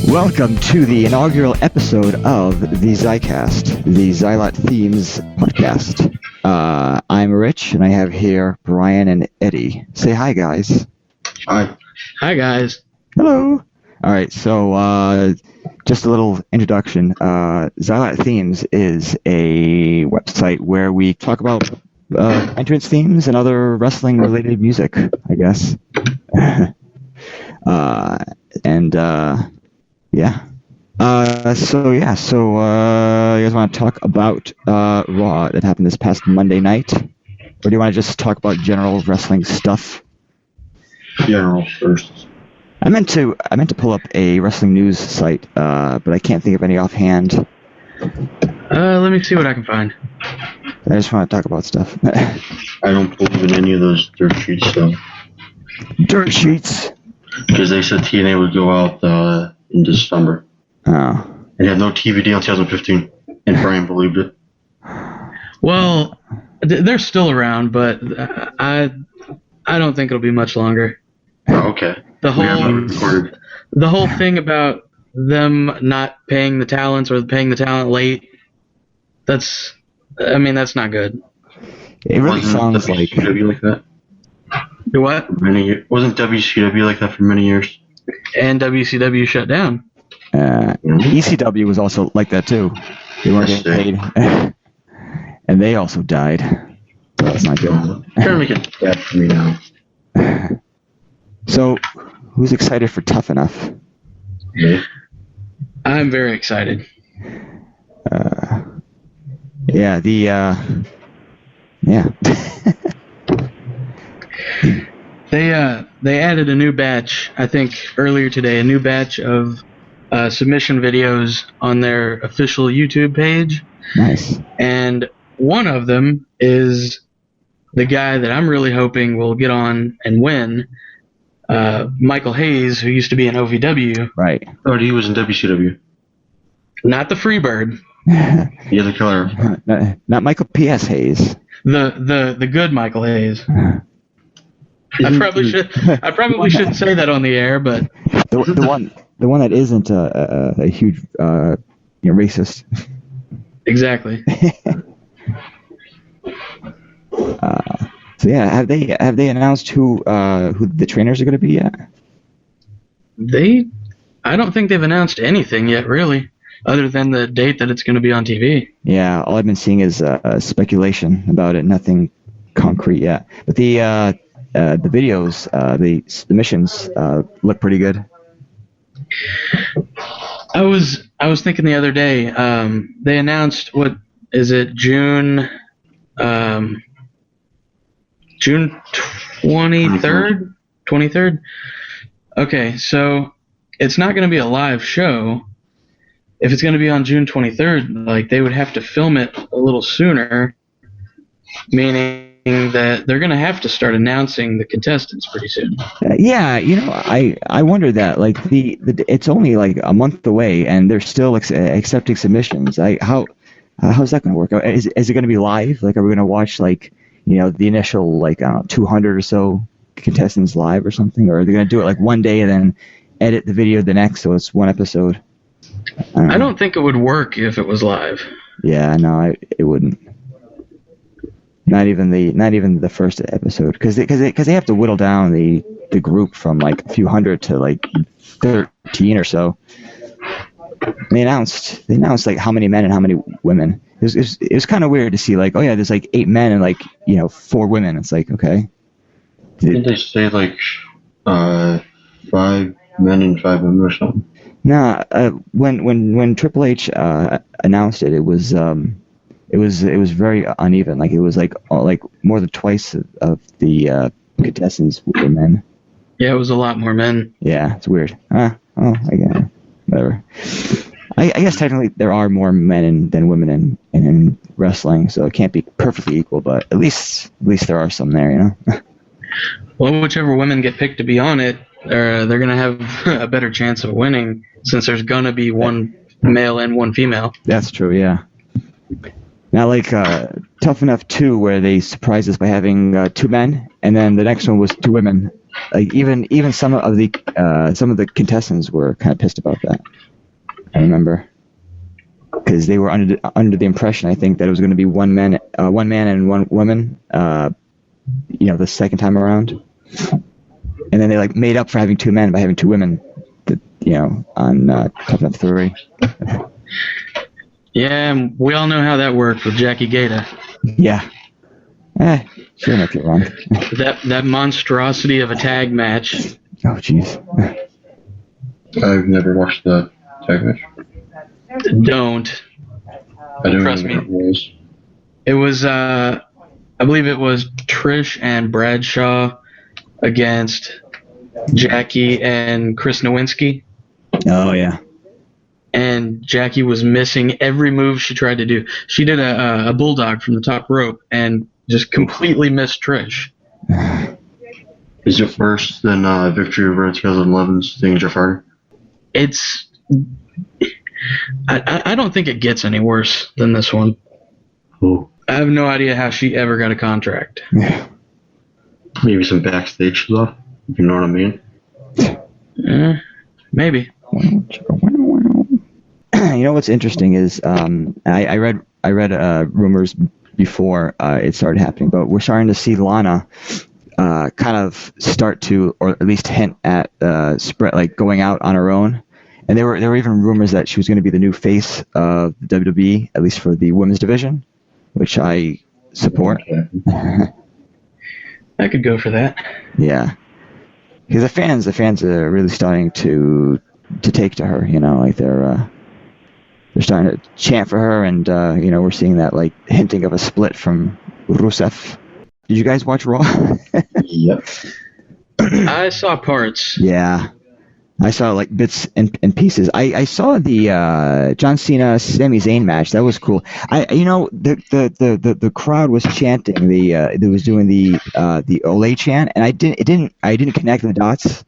Welcome to the inaugural episode of the XyCast, the Xylot Themes podcast. I'm Rich, and I have here Brian and Eddie. Say hi, guys. Hi. Hi, guys. Hello. All right, so just a little introduction. Xylot Themes is a website where we talk about entrance themes and other wrestling-related music, I guess. So you guys want to talk about Raw that happened this past Monday night? Or do you want to just talk about general wrestling stuff? General first. I meant to pull up a wrestling news site, but I can't think of any offhand. Let me see what I can find. I just want to talk about stuff. I don't believe in any of those dirt sheets, though. Dirt sheets? Because they said TNA would go out in December. Oh. They had no TV deal in 2015, and Brian believed it. Well, they're still around, but I don't think it'll be much longer. Oh, okay. The whole thing about them not paying the talents or paying the talent late, that's not good. It really sounds like... WCW like that? What? Wasn't WCW like that for many years? And WCW shut down. ECW was also like that too. They weren't getting paid. And they also died. So that's not good. Trying to make it bad for me now. So, who's excited for Tough Enough? Me. I'm very excited. They added a new batch, I think earlier today, a new batch of submission videos on their official YouTube page. Nice. And one of them is the guy that I'm really hoping will get on and win, Michael Hayes, who used to be in OVW. Right. Oh, he was in WCW. Not the Freebird. The other killer. Not Michael P.S. Hayes. The good Michael Hayes. I probably shouldn't say that on the air, but the one that isn't a huge racist. Exactly. So yeah, have they announced who the trainers are going to be yet? I don't think they've announced anything yet, really, other than the date that it's going to be on TV. Yeah, all I've been seeing is speculation about it, nothing concrete yet. But the videos, the submissions look pretty good. I was thinking the other day, they announced, what is it, June 23rd? 23rd? Okay, so it's not going to be a live show. If it's going to be on June 23rd, like, they would have to film it a little sooner, meaning that they're going to have to start announcing the contestants pretty soon. Yeah, I wonder that, like, it's only like a month away and they're still accepting submissions. How's that going to work? Is it going to be live? Like, are we going to watch, like, the initial, like, 200 or so contestants live or something? Or are they going to do it like one day and then edit the video the next so it's one episode? I don't think it would work if it was live. Yeah, no, it wouldn't. Not even the first episode, because they have to whittle down the group from like a few hundred to like 13 or so. They announced like how many men and how many women. It was kind of weird to see, like, oh yeah, there's like 8 men and like 4 women. It's like, okay. Didn't they say like 5 men and 5 women or something? Nah, when Triple H announced it, it was very uneven. Like, it was like more than twice of the contestants were men. Yeah, it was a lot more men. Yeah, it's weird. I guess whatever. I guess technically there are more men than women in wrestling, so it can't be perfectly equal. But at least there are some there, Well, whichever women get picked to be on it, they're gonna have a better chance of winning, since there's gonna be one male and one female. That's true. Yeah. Not like Tough Enough 2, where they surprised us by having 2 men, and then the next one was 2 women. like even some of the contestants were kind of pissed about that. I remember because they were under the impression, I think, that it was going to be one man and one woman. The second time around, and then they like made up for having two men by having two women. On Tough Enough 3. Yeah, and we all know how that worked with Jackie Gata. Yeah. Sure enough, you're wrong. That monstrosity of a tag match. Oh, jeez. I've never watched the tag match. Don't. I don't Trust know what me. it was. It was, I believe it was Trish and Bradshaw against Jackie and Chris Nowinski. Oh, yeah. And Jackie was missing every move she tried to do. She did a bulldog from the top rope and just completely missed Trish. Is it worse than Victory over 2011's Thing Jeff Hardy? It's... I don't think it gets any worse than this one. Oh. I have no idea how she ever got a contract. Yeah. Maybe some backstage stuff, if you know what I mean. Maybe. You know what's interesting is I read rumors before it started happening, but we're starting to see Lana kind of start to, or at least hint at spread, like going out on her own. And there were even rumors that she was going to be the new face of the WWE, at least for the women's division, which I support. I could go for that. Yeah, because the fans are really starting to take to her. Like they're starting to chant for her, and we're seeing that like hinting of a split from Rusev. Did you guys watch Raw? Yep. I saw parts. Yeah. I saw like bits and pieces. I saw the John Cena Sami Zayn match. That was cool. The crowd was chanting it was doing the Olay chant, and I didn't connect the dots.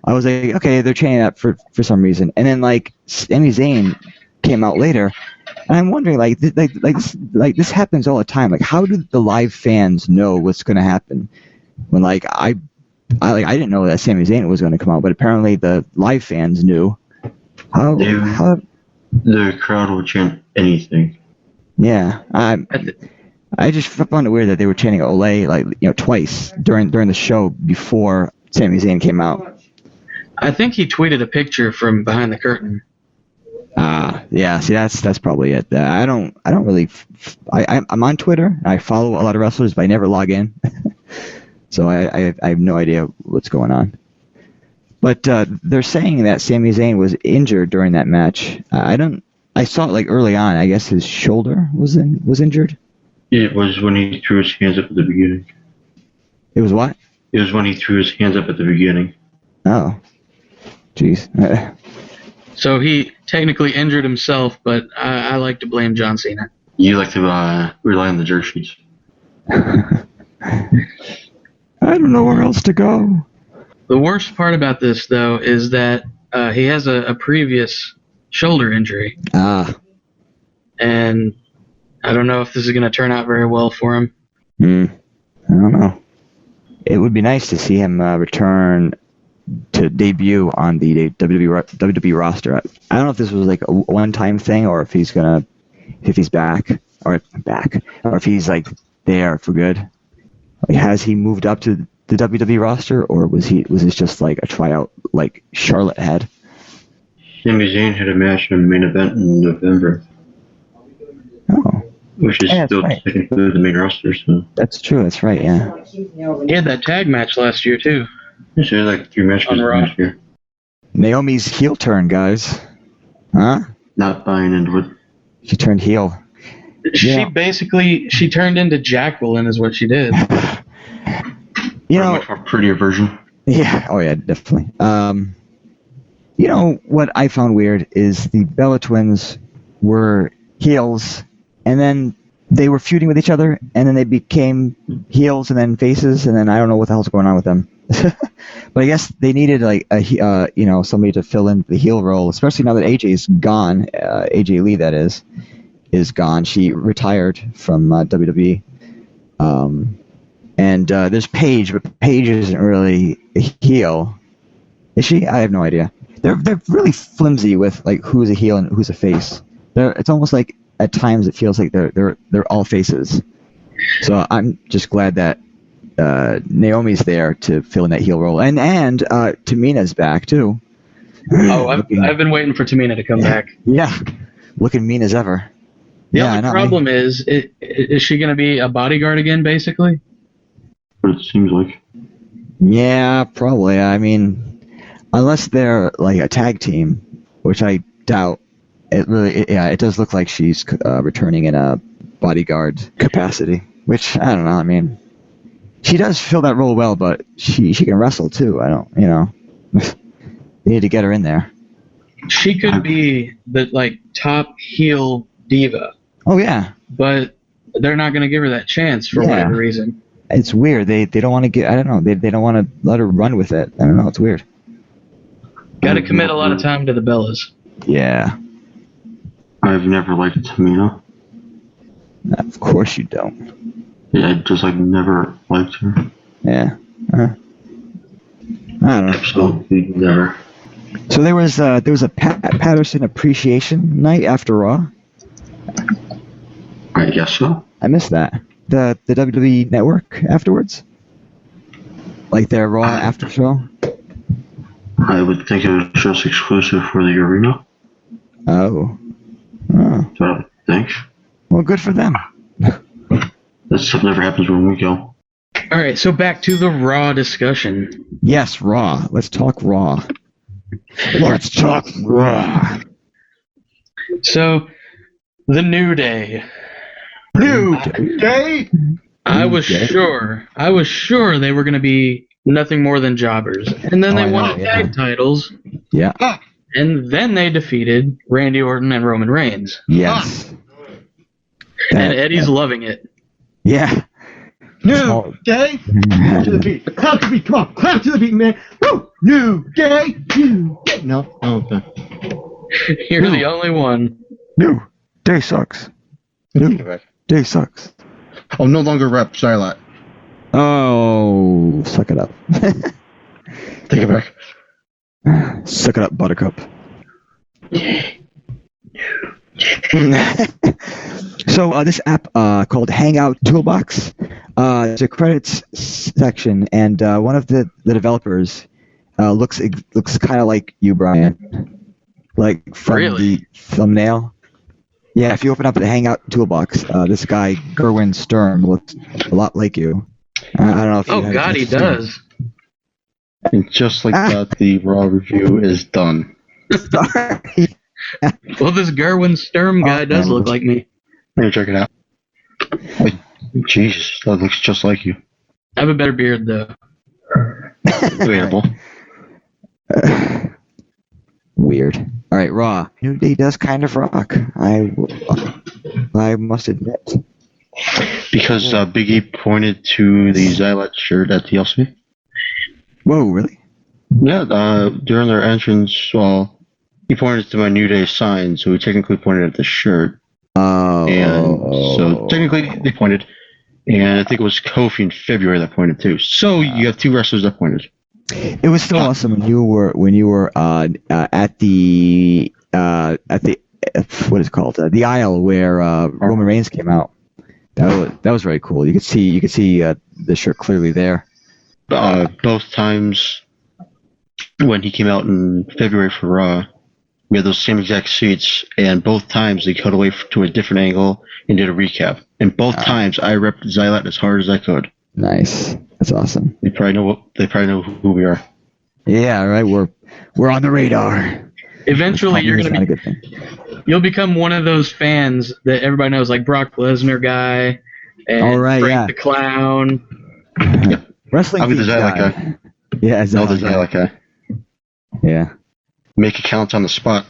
I was like, okay, they're chanting that for some reason, and then like Sami Zayn came out later, and I'm wondering like this happens all the time. Like, how do the live fans know what's going to happen when like I didn't know that Sami Zayn was going to come out, but apparently the live fans knew. How? The crowd will chant anything. Yeah, I just found it weird that they were chanting Olay twice during the show before Sami Zayn came out. I think he tweeted a picture from behind the curtain. Yeah. See, that's probably it. I don't really. I'm on Twitter. And I follow a lot of wrestlers, but I never log in. So I have no idea what's going on. But they're saying that Sami Zayn was injured during that match. I saw it like early on. I guess his shoulder was injured. It was when he threw his hands up at the beginning. It was what? It was when he threw his hands up at the beginning. Oh, jeez. So he technically injured himself, but I like to blame John Cena. You like to rely on the dirt sheets. I don't know where else to go. The worst part about this, though, is that he has a previous shoulder injury. And I don't know if this is going to turn out very well for him. I don't know. It would be nice to see him return to debut on the WWE roster. I don't know if this was like a one-time thing or if he's back, or if he's like there for good. Like, has he moved up to the WWE roster, or was this just like a tryout like Charlotte had? Sami Zayn had a match in the main event in November. Oh. Which is still technically the main roster, so. That's true, that's right, yeah. He had that tag match last year, too. He had like 3 matches last year. Naomi's heel turn, guys. Huh? Not buying into it. She turned heel. She turned into Jacqueline is what she did. Much more prettier version. Yeah, oh yeah, definitely. What I found weird is the Bella Twins were heels, and then they were feuding with each other, and then they became heels and then faces, and then I don't know what the hell's going on with them. But I guess they needed like somebody to fill in the heel role, especially now that AJ's gone. AJ Lee, that is gone. She retired from WWE. And there's Paige, but Paige isn't really a heel. Is she? I have no idea. They're really flimsy with like who's a heel and who's a face. It's almost like at times it feels like they're all faces. So I'm just glad that Naomi's there to fill in that heel role, and Tamina's back too. Oh, I've been waiting for Tamina to come back. Yeah, looking mean as ever. The only problem is she going to be a bodyguard again, basically? What it seems like. Yeah, probably. I mean, unless they're like a tag team, which I doubt. It does look like she's returning in a bodyguard capacity, which I don't know. I mean, she does fill that role well, but she can wrestle too. I don't, they need to get her in there. She could be the like top heel diva. Oh yeah, but they're not going to give her that chance for whatever reason. It's weird. They don't want to get. I don't know. They don't want to let her run with it. I don't know. It's weird. Got to commit a lot of time to the Bellas. Yeah. I've never liked Tamina. Of course you don't. Yeah, I just never liked her. Yeah. I don't know. Absolutely never. So there was a Pat Patterson appreciation night after Raw. I guess so. I missed that. The WWE Network afterwards, like their Raw after show. I would think it was just exclusive for the arena. Oh. That's what I would think. Well, good for them. That stuff never happens when we go. All right, so back to the Raw discussion. Yes, Raw. Let's talk Raw. Let's talk Raw. So, the New Day. New Day? I was sure they were going to be nothing more than jobbers. And then they won the tag titles. Yeah. And then they defeated Randy Orton and Roman Reigns. Yes. And Eddie's loving it. Yeah. New Day. Clap to the beat. Clap to the beat. Come on. Clap to the beat, man. Woo! New Day. New Day. No? Oh, okay. You're the only one. New Day sucks. New Day sucks. I'll no longer rep Xylot. Oh, suck it up. Take it back. Suck it up, Buttercup. So this app called Hangout Toolbox, it's a credits section, and one of the developers looks kind of like you, Brian, like from the thumbnail. Yeah, if you open up the Hangout Toolbox, this guy Gerwin Sturm looks a lot like you. I don't know if you. Oh God, he does. And just like that, the Raw review is done. Sorry. Well, this Gerwin Sturm guy does look like me. Let me check it out. Jesus, that looks just like you. I have a better beard, though. Debatable. Weird. All right, Raw. New Day does kind of rock. I must admit. Because Big E pointed to the Xylot shirt at TLC. Whoa, really? Yeah, during their entrance, well, he pointed to my New Day sign, so he technically pointed at the shirt. Oh. And so technically they pointed, and I think it was Kofi in February that pointed too. So you have two wrestlers that pointed. It was so awesome when you were at the what is it called, the aisle where Roman Reigns came out. That was very cool. You could see the shirt clearly there. Both times when he came out in February for Raw, we had those same exact seats, and both times they cut away to a different angle and did a recap. And both times I repped Xylot as hard as I could. Nice. That's awesome. They probably know who we are. Yeah, right. We're on the radar. Eventually, you'll become one of those fans that everybody knows, like Brock Lesnar guy and Frank the Clown. Wrestling. I'll be the Xylot guy. Yeah, the Xylot guy. Yeah. Make it count on the spot.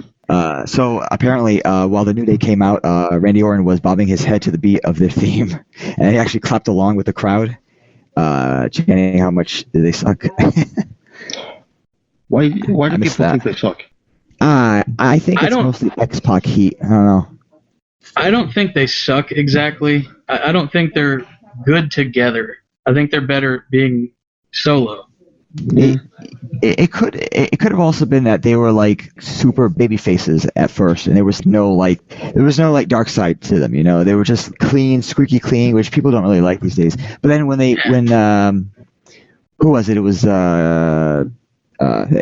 So apparently, while the New Day came out, Randy Orton was bobbing his head to the beat of their theme, and he actually clapped along with the crowd, chanting how much they suck. Why do people think they suck? I think it's mostly X-Pac heat. I don't know. I don't think they suck exactly. I don't think they're good together. I think they're better being solo. It could have also been that they were like super baby faces at first, and there was no like dark side to them. They were just clean, squeaky clean, which people don't really like these days. But then when who was it? It was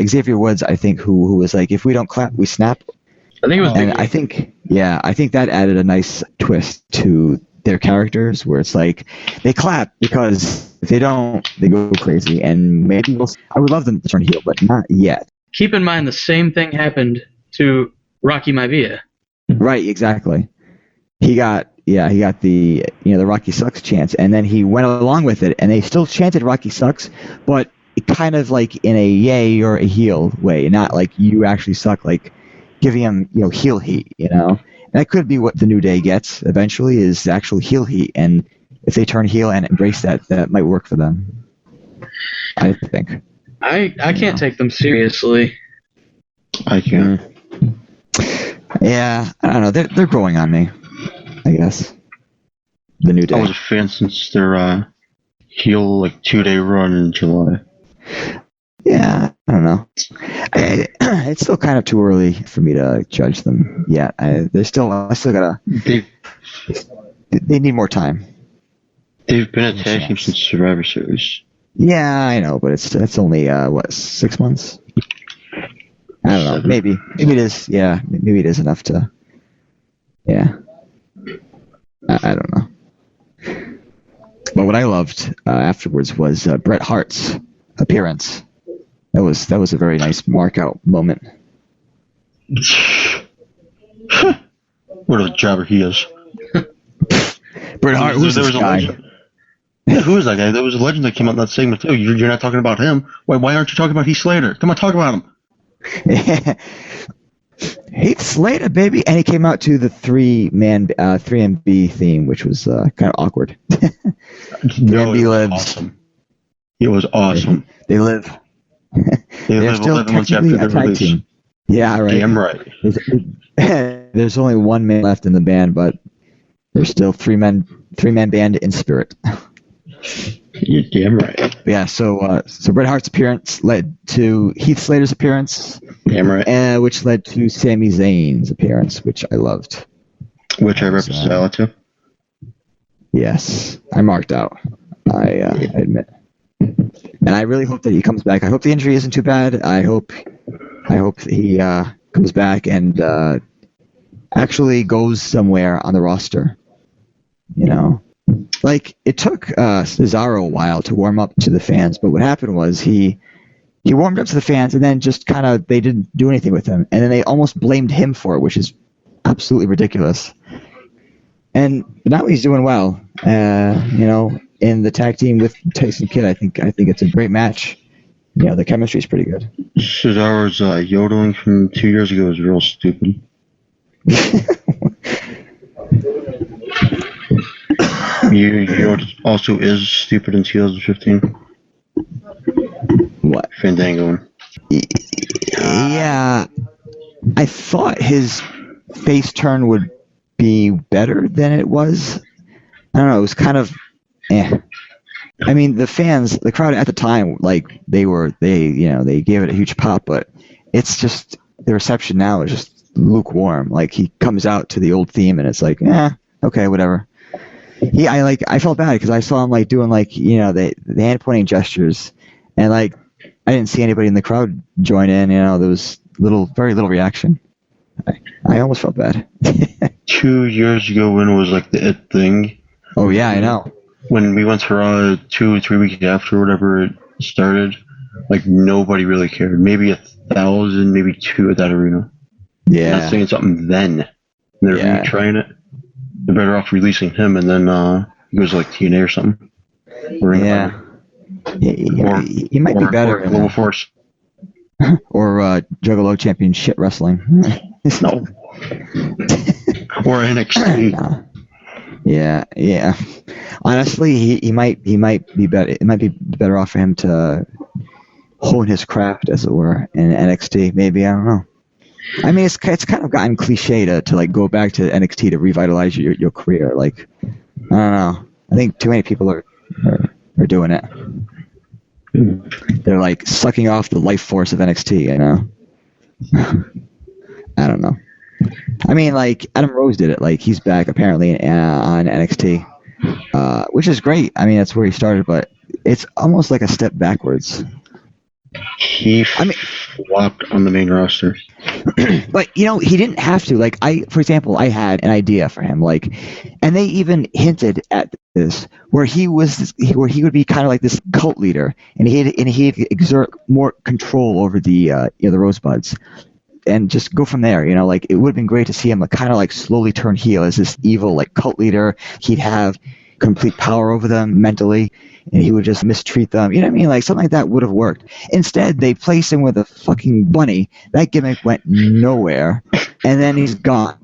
Xavier Woods, I think, who was like, if we don't clap, we snap. I think it was. And I think that added a nice twist to their characters, where it's like they clap because if they don't, they go crazy. And maybe I would love them to turn heel, but not yet. Keep in mind the same thing happened to Rocky Maivia. Right, exactly. He got the the Rocky sucks chants, and then he went along with it, and they still chanted Rocky sucks, but kind of like in a yay or a heel way, not like you actually suck, like giving him heel heat, And that could be what the New Day gets eventually, is actual heel heat, and if they turn heel and embrace that might work for them. I think. I can't take them seriously. I can. Yeah, I don't know. They're growing on me, I guess. The New Day. I was a fan since their heel 2-day run in July. Yeah, I don't know. It's still kind of too early for me to judge them yet. I still gotta. They need more time. They've been attacking since Survivor Series. Yeah, I know, but it's only 6 months. I don't know. Maybe it is. Yeah, maybe it is enough to. Yeah. I don't know. But what I loved afterwards was Bret Hart's appearance. That was a very nice mark out moment. What a jobber he is. Bret Hart, who's this guy? Who is that guy? There was a legend that came out in that segment too. You're not talking about him. Why aren't you talking about Heath Slater? Come on, talk about him. Heath Slater, baby, and he came out to the 3MB theme, which was kind of awkward. No, MB lives. Awesome. It was awesome. They live. They're They're still 11 months after technically a their tag release. team. Yeah, right. Damn right. There's only one man left in the band, but there's still three man band in spirit. You're damn right. But yeah, so Bret Hart's appearance led to Heath Slater's appearance, Damn right. which led to Sami Zayn's appearance, which I loved. Which I represent Xylot too. Yes, I marked out. I admit, and I really hope that he comes back. I hope the injury isn't too bad. I hope he comes back and actually goes somewhere on the roster. Like, it took Cesaro a while to warm up to the fans, but what happened was he warmed up to the fans, and then just kind of they didn't do anything with him, and then they almost blamed him for it, which is absolutely ridiculous. And now he's doing well, in the tag team with Tyson Kidd. I think it's a great match. The chemistry is pretty good. Cesaro's yodeling from 2 years ago is real stupid. You know what also is stupid in 2015? What? Fandango. Yeah, I thought his face turn would be better than it was. I don't know. It was kind of, I mean, the crowd at the time, like they gave it a huge pop, but it's just the reception now is just lukewarm. Like, he comes out to the old theme, and it's like, okay, whatever. I felt bad because I saw him doing the hand pointing gestures, and I didn't see anybody in the crowd join in. There was very little reaction. I almost felt bad. 2 years ago, when it was the It thing. Oh yeah, I know. When we went to Raw 2 or 3 weeks after whatever it started, nobody really cared. Maybe 1,000, maybe 2 at that arena. Yeah. Not saying something then. They're retrying it. They're better off releasing him, and then he goes TNA or something. Yeah. He might be better. Or Global Force. Or Juggalo Champion shit wrestling. No. Or NXT. Yeah. Honestly, he might be better. It might be better off for him to hone his craft, as it were, in NXT. Maybe, I don't know. I mean, it's kind of gotten cliche to go back to NXT to revitalize your career. I don't know. I think too many people are are doing it. They're like sucking off the life force of NXT, you know? I don't know. I mean, like, Adam Rose did it. Like, he's back apparently on NXT, which is great. I mean, that's where he started, but it's almost like a step backwards. He flopped on the main roster. But, you know, he didn't have to. Like, for example, I had an idea for him. Like, and they even hinted at this, where he would be kind of like this cult leader, and he'd exert more control over the the Rosebuds, and just go from there. You know, like, it would have been great to see him kind of like slowly turn heel as this evil like cult leader. He'd have complete power over them mentally, and he would just mistreat them. You know what I mean? Like, something like that would have worked. Instead, they placed him with a fucking bunny. That gimmick went nowhere, and then he's gone.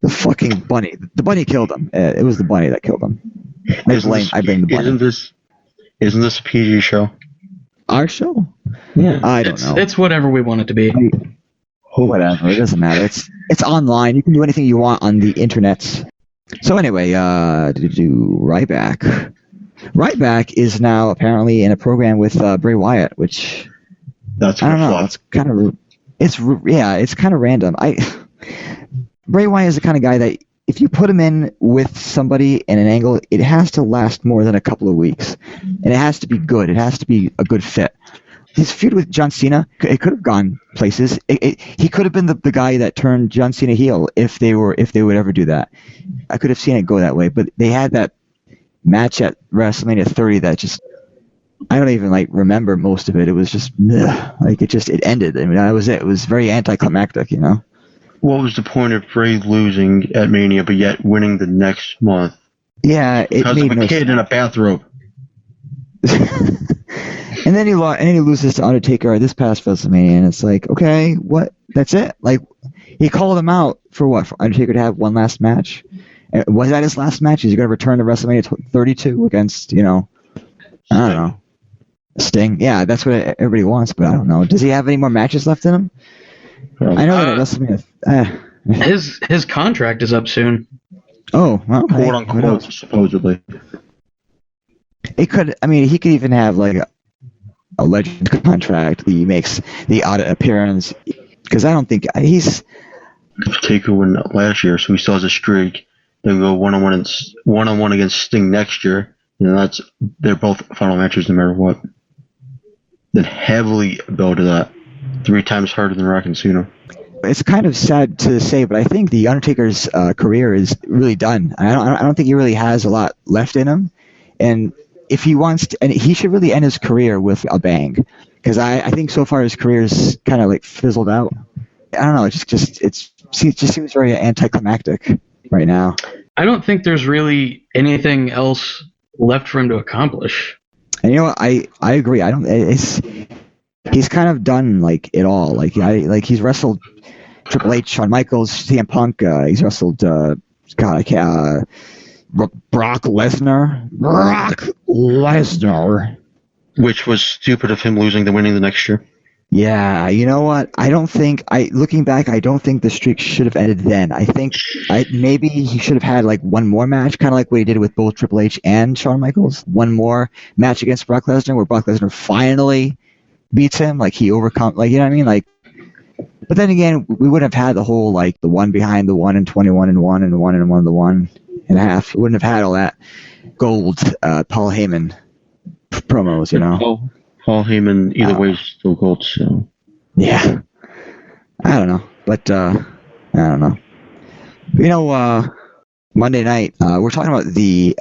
The fucking bunny. The bunny killed him. It was the bunny that killed him. I blame the bunny. Isn't this a PG show? Our show? Yeah. I don't know. It's whatever we want it to be. Whatever. It doesn't matter. It's online. You can do anything you want on the internet. So anyway, Ryback. Ryback is now apparently in a program with Bray Wyatt, which That's I don't know. It's kind of it's kind of random. Bray Wyatt is the kind of guy that if you put him in with somebody in an angle, it has to last more than a couple of weeks, and it has to be good. It has to be a good fit. His feud with John Cena, it could have gone places. He could have been the guy that turned John Cena heel if they would ever do that. I could have seen it go that way, but they had that match at WrestleMania 30 that just, I don't even like remember most of it. It was just like it ended. I mean, that was it. It was very anticlimactic, you know. What was the point of Bray losing at Mania but yet winning the next month? Yeah, it Because made of a kid in a bathrobe. And then he loses to Undertaker this past WrestleMania, and it's like, okay, what? That's it? Like, he called him out for what? For Undertaker to have one last match? Was that his last match? Is he going to return to WrestleMania 32 against, I don't know, Sting? Yeah, that's what everybody wants, but I don't know. Does he have any more matches left in him? I know that at WrestleMania. His contract is up soon. Oh, well, Quote unquote, supposedly. It could. I mean, he could even have like a legend contract. He makes the odd appearance, because I don't think he's. Taker won last year, so he still has a streak. They'll go one-on-one against Sting next year. They're both final matches no matter what. Then heavily build to that. 3 times harder than Rock and Cena. It's kind of sad to say, but I think the Undertaker's career is really done. I don't think he really has a lot left in him, and if he wants to, and he should really end his career with a bang, because I think so far his career is kind of like fizzled out. I don't know. It just seems very anticlimactic right now. I don't think there's really anything else left for him to accomplish. And you know what? I agree. I don't. He's kind of done like it all. Like he's wrestled Triple H, Shawn Michaels, CM Punk. He's wrestled Brock Lesnar. Which was stupid of him losing the winning the next year. Yeah, you know what? Looking back, I don't think the streak should have ended then. I think maybe he should have had like one more match, kind of like what he did with both Triple H and Shawn Michaels. One more match against Brock Lesnar, where Brock Lesnar finally beats him, like he overcome, like, you know what I mean? Like, but then again, we wouldn't have had the whole like the one behind the one and 21 and 1 and 1 and 1 the 1.5. We wouldn't have had all that gold Paul Heyman promos, you know. Paul Heyman either way is still gold. So yeah, I don't know, but I don't know. You know, Monday night we're talking about the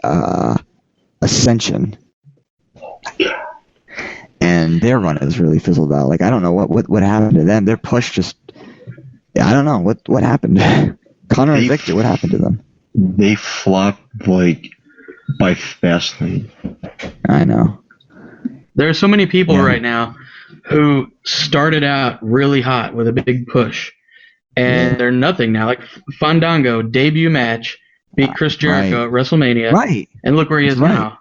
Ascension. And their run has really fizzled out. Like, I don't know what happened to them. Their push just, I don't know what happened. Connor and Victor, what happened to them? They flopped like by Fastlane. I know. There are so many people right now who started out really hot with a big push, and they're nothing now. Like Fandango, debut match, beat Chris Jericho at WrestleMania, right? And look where he is now.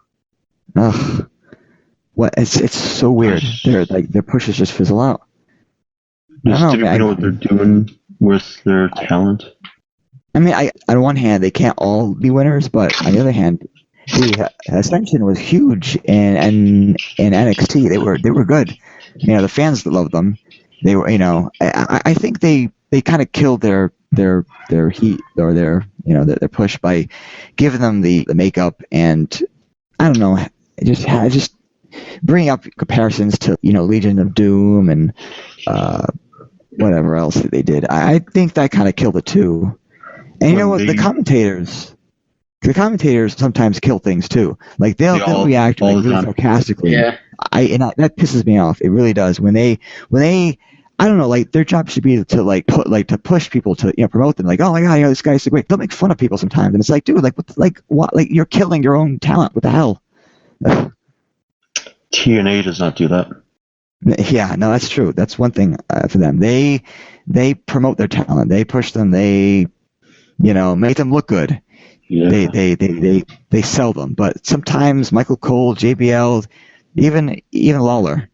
Ugh. What? It's so weird. Their pushes just fizzle out. Does typically know what they're doing with their talent? I mean, on one hand, they can't all be winners, but on the other hand, Ascension was huge in NXT. They were good. You know, the fans loved them. They were, you know, I think they kind of killed their heat or their push by giving them the makeup, and I don't know, just bringing up comparisons to, you know, Legion of Doom and whatever else that they did. I think that kind of killed it too. And you know what, the commentators sometimes kill things too. Like they'll react like really sarcastically. Yeah. That pisses me off. It really does. When they I don't know, like their job should be to push people to, you know, promote them. Like, oh my god, you know, this guy's so great. They'll make fun of people sometimes, and it's like, dude, what? Like you're killing your own talent. What the hell? TNA does not do that. Yeah, no, that's true. That's one thing for them. They promote their talent. They push them. They, you know, make them look good. Yeah. They sell them. But sometimes Michael Cole, JBL, even Lawler,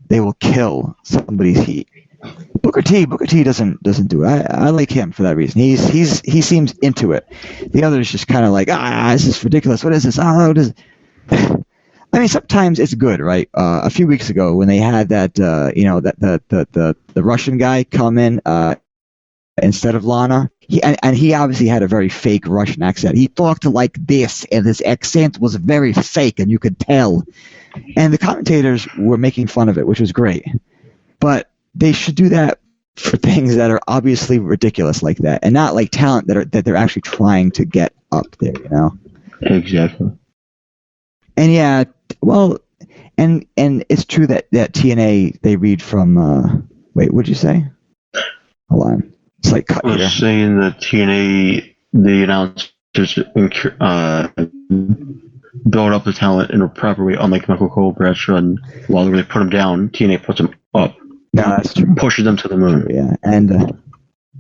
they will kill somebody's heat. Booker T doesn't do it. I like him for that reason. He seems into it. The others just kind of like, this is ridiculous. What is this? Oh, what is? I mean, sometimes it's good, right? A few weeks ago when they had that, you know, that the Russian guy come in instead of Lana, he obviously had a very fake Russian accent. He talked like this, and his accent was very fake, and you could tell. And the commentators were making fun of it, which was great. But they should do that for things that are obviously ridiculous like that, and not like talent that they're actually trying to get up there, you know? Exactly. And yeah, well, and it's true that TNA, they read from wait, what'd you say? Hold on. It's like cut I was here. saying that TNA, the announcers build up the talent in a proper way, unlike Michael Cole, Bradshaw, and Lawler, where they put them down, TNA puts them up. No, that's true. Pushes them to the moon. Yeah, and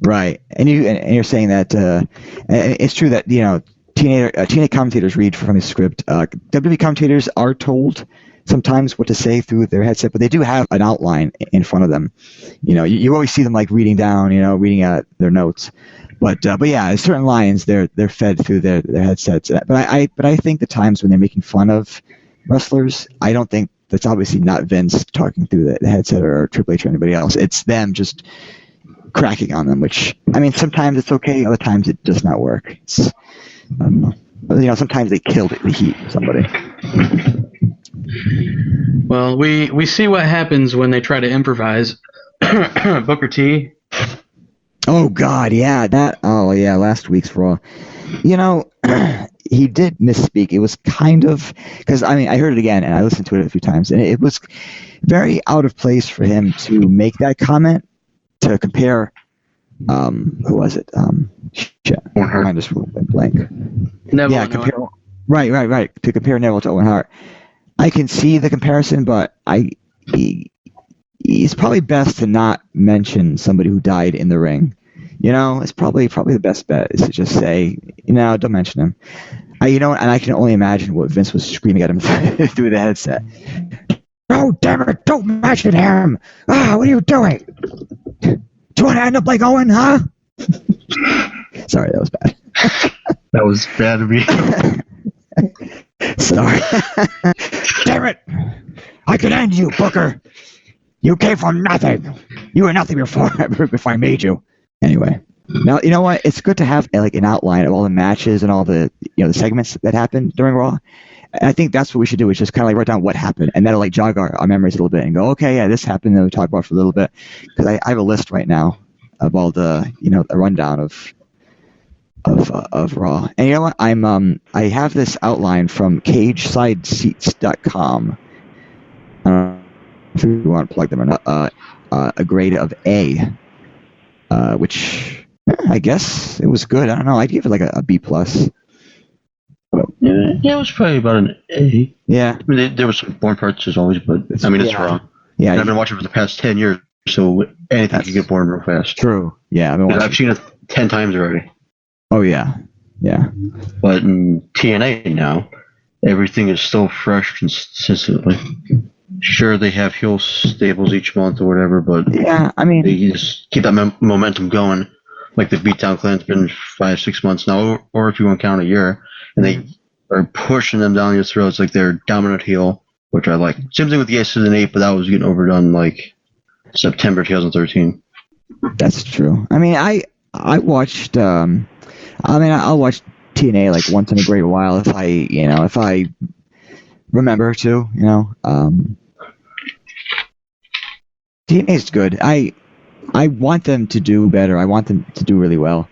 right, and you're saying that it's true that, you know, TNA commentators read from his script. WWE commentators are told sometimes what to say through their headset, but they do have an outline in front of them. You know, you always see them like reading down, you know, reading out their notes. But yeah, certain lines they're fed through their headsets. But I think the times when they're making fun of wrestlers, I don't think that's obviously not Vince talking through the headset or Triple H or anybody else. It's them just cracking on them, which, I mean, sometimes it's okay, other times it does not work. It's, I don't know. You know, sometimes they kill the heat of somebody. Well, we see what happens when they try to improvise. Booker T. Oh God, yeah, last week's Raw. You know, he did misspeak. It was kind of, because I mean, I heard it again and I listened to it a few times, and it was very out of place for him to make that comment to compare. Who was it? Shit, I just went blank. Neville. Yeah, right. To compare Neville to Owen Hart. I can see the comparison, but he's probably best to not mention somebody who died in the ring. You know, it's probably the best bet is to just say, you know, don't mention him. You know, and I can only imagine what Vince was screaming at him through the headset. Oh, damn it, don't mention him! What are you doing? Do you want to end up like Owen, huh? Sorry, that was bad. That was bad of me. Sorry. Damn it! I could end you, Booker. You came from nothing. You were nothing before I made you. Anyway, now you know what? It's good to have like an outline of all the matches and all the, you know, the segments that happened during Raw. And I think that's what we should do. Is just kind of like write down what happened, and that'll like jog our memories a little bit and go, okay, yeah, this happened. And we'll talk about it for a little bit, because I have a list right now of all the, you know, a rundown of Raw. And you know what? I have this outline from CagesideSeats.com. I don't know if you want to plug them or not. A grade of A, which I guess it was good. I don't know. I'd give it like a B plus. Yeah, it was probably about an A. Yeah. I mean, there was some boring parts as always, but I mean, it's Raw. Yeah. And I've been watching for the past 10 years, so anything can get boring real fast. True. Yeah. I've seen it 10 times already. Oh yeah. Yeah. But in TNA now, everything is still fresh consistently. Sure, they have heel stables each month or whatever, but yeah, I mean, they just keep that momentum going. Like the Beatdown Clan's been 5-6 months now, or if you want to count a year, and they are pushing them down your throats like they're dominant heel, which I like. Same thing with the Season 8, but that was getting overdone like September 2013. That's true. I mean, I watched. I'll watch TNA like once in a great while if I remember to. TNA is good. I want them to do better. I want them to do really well.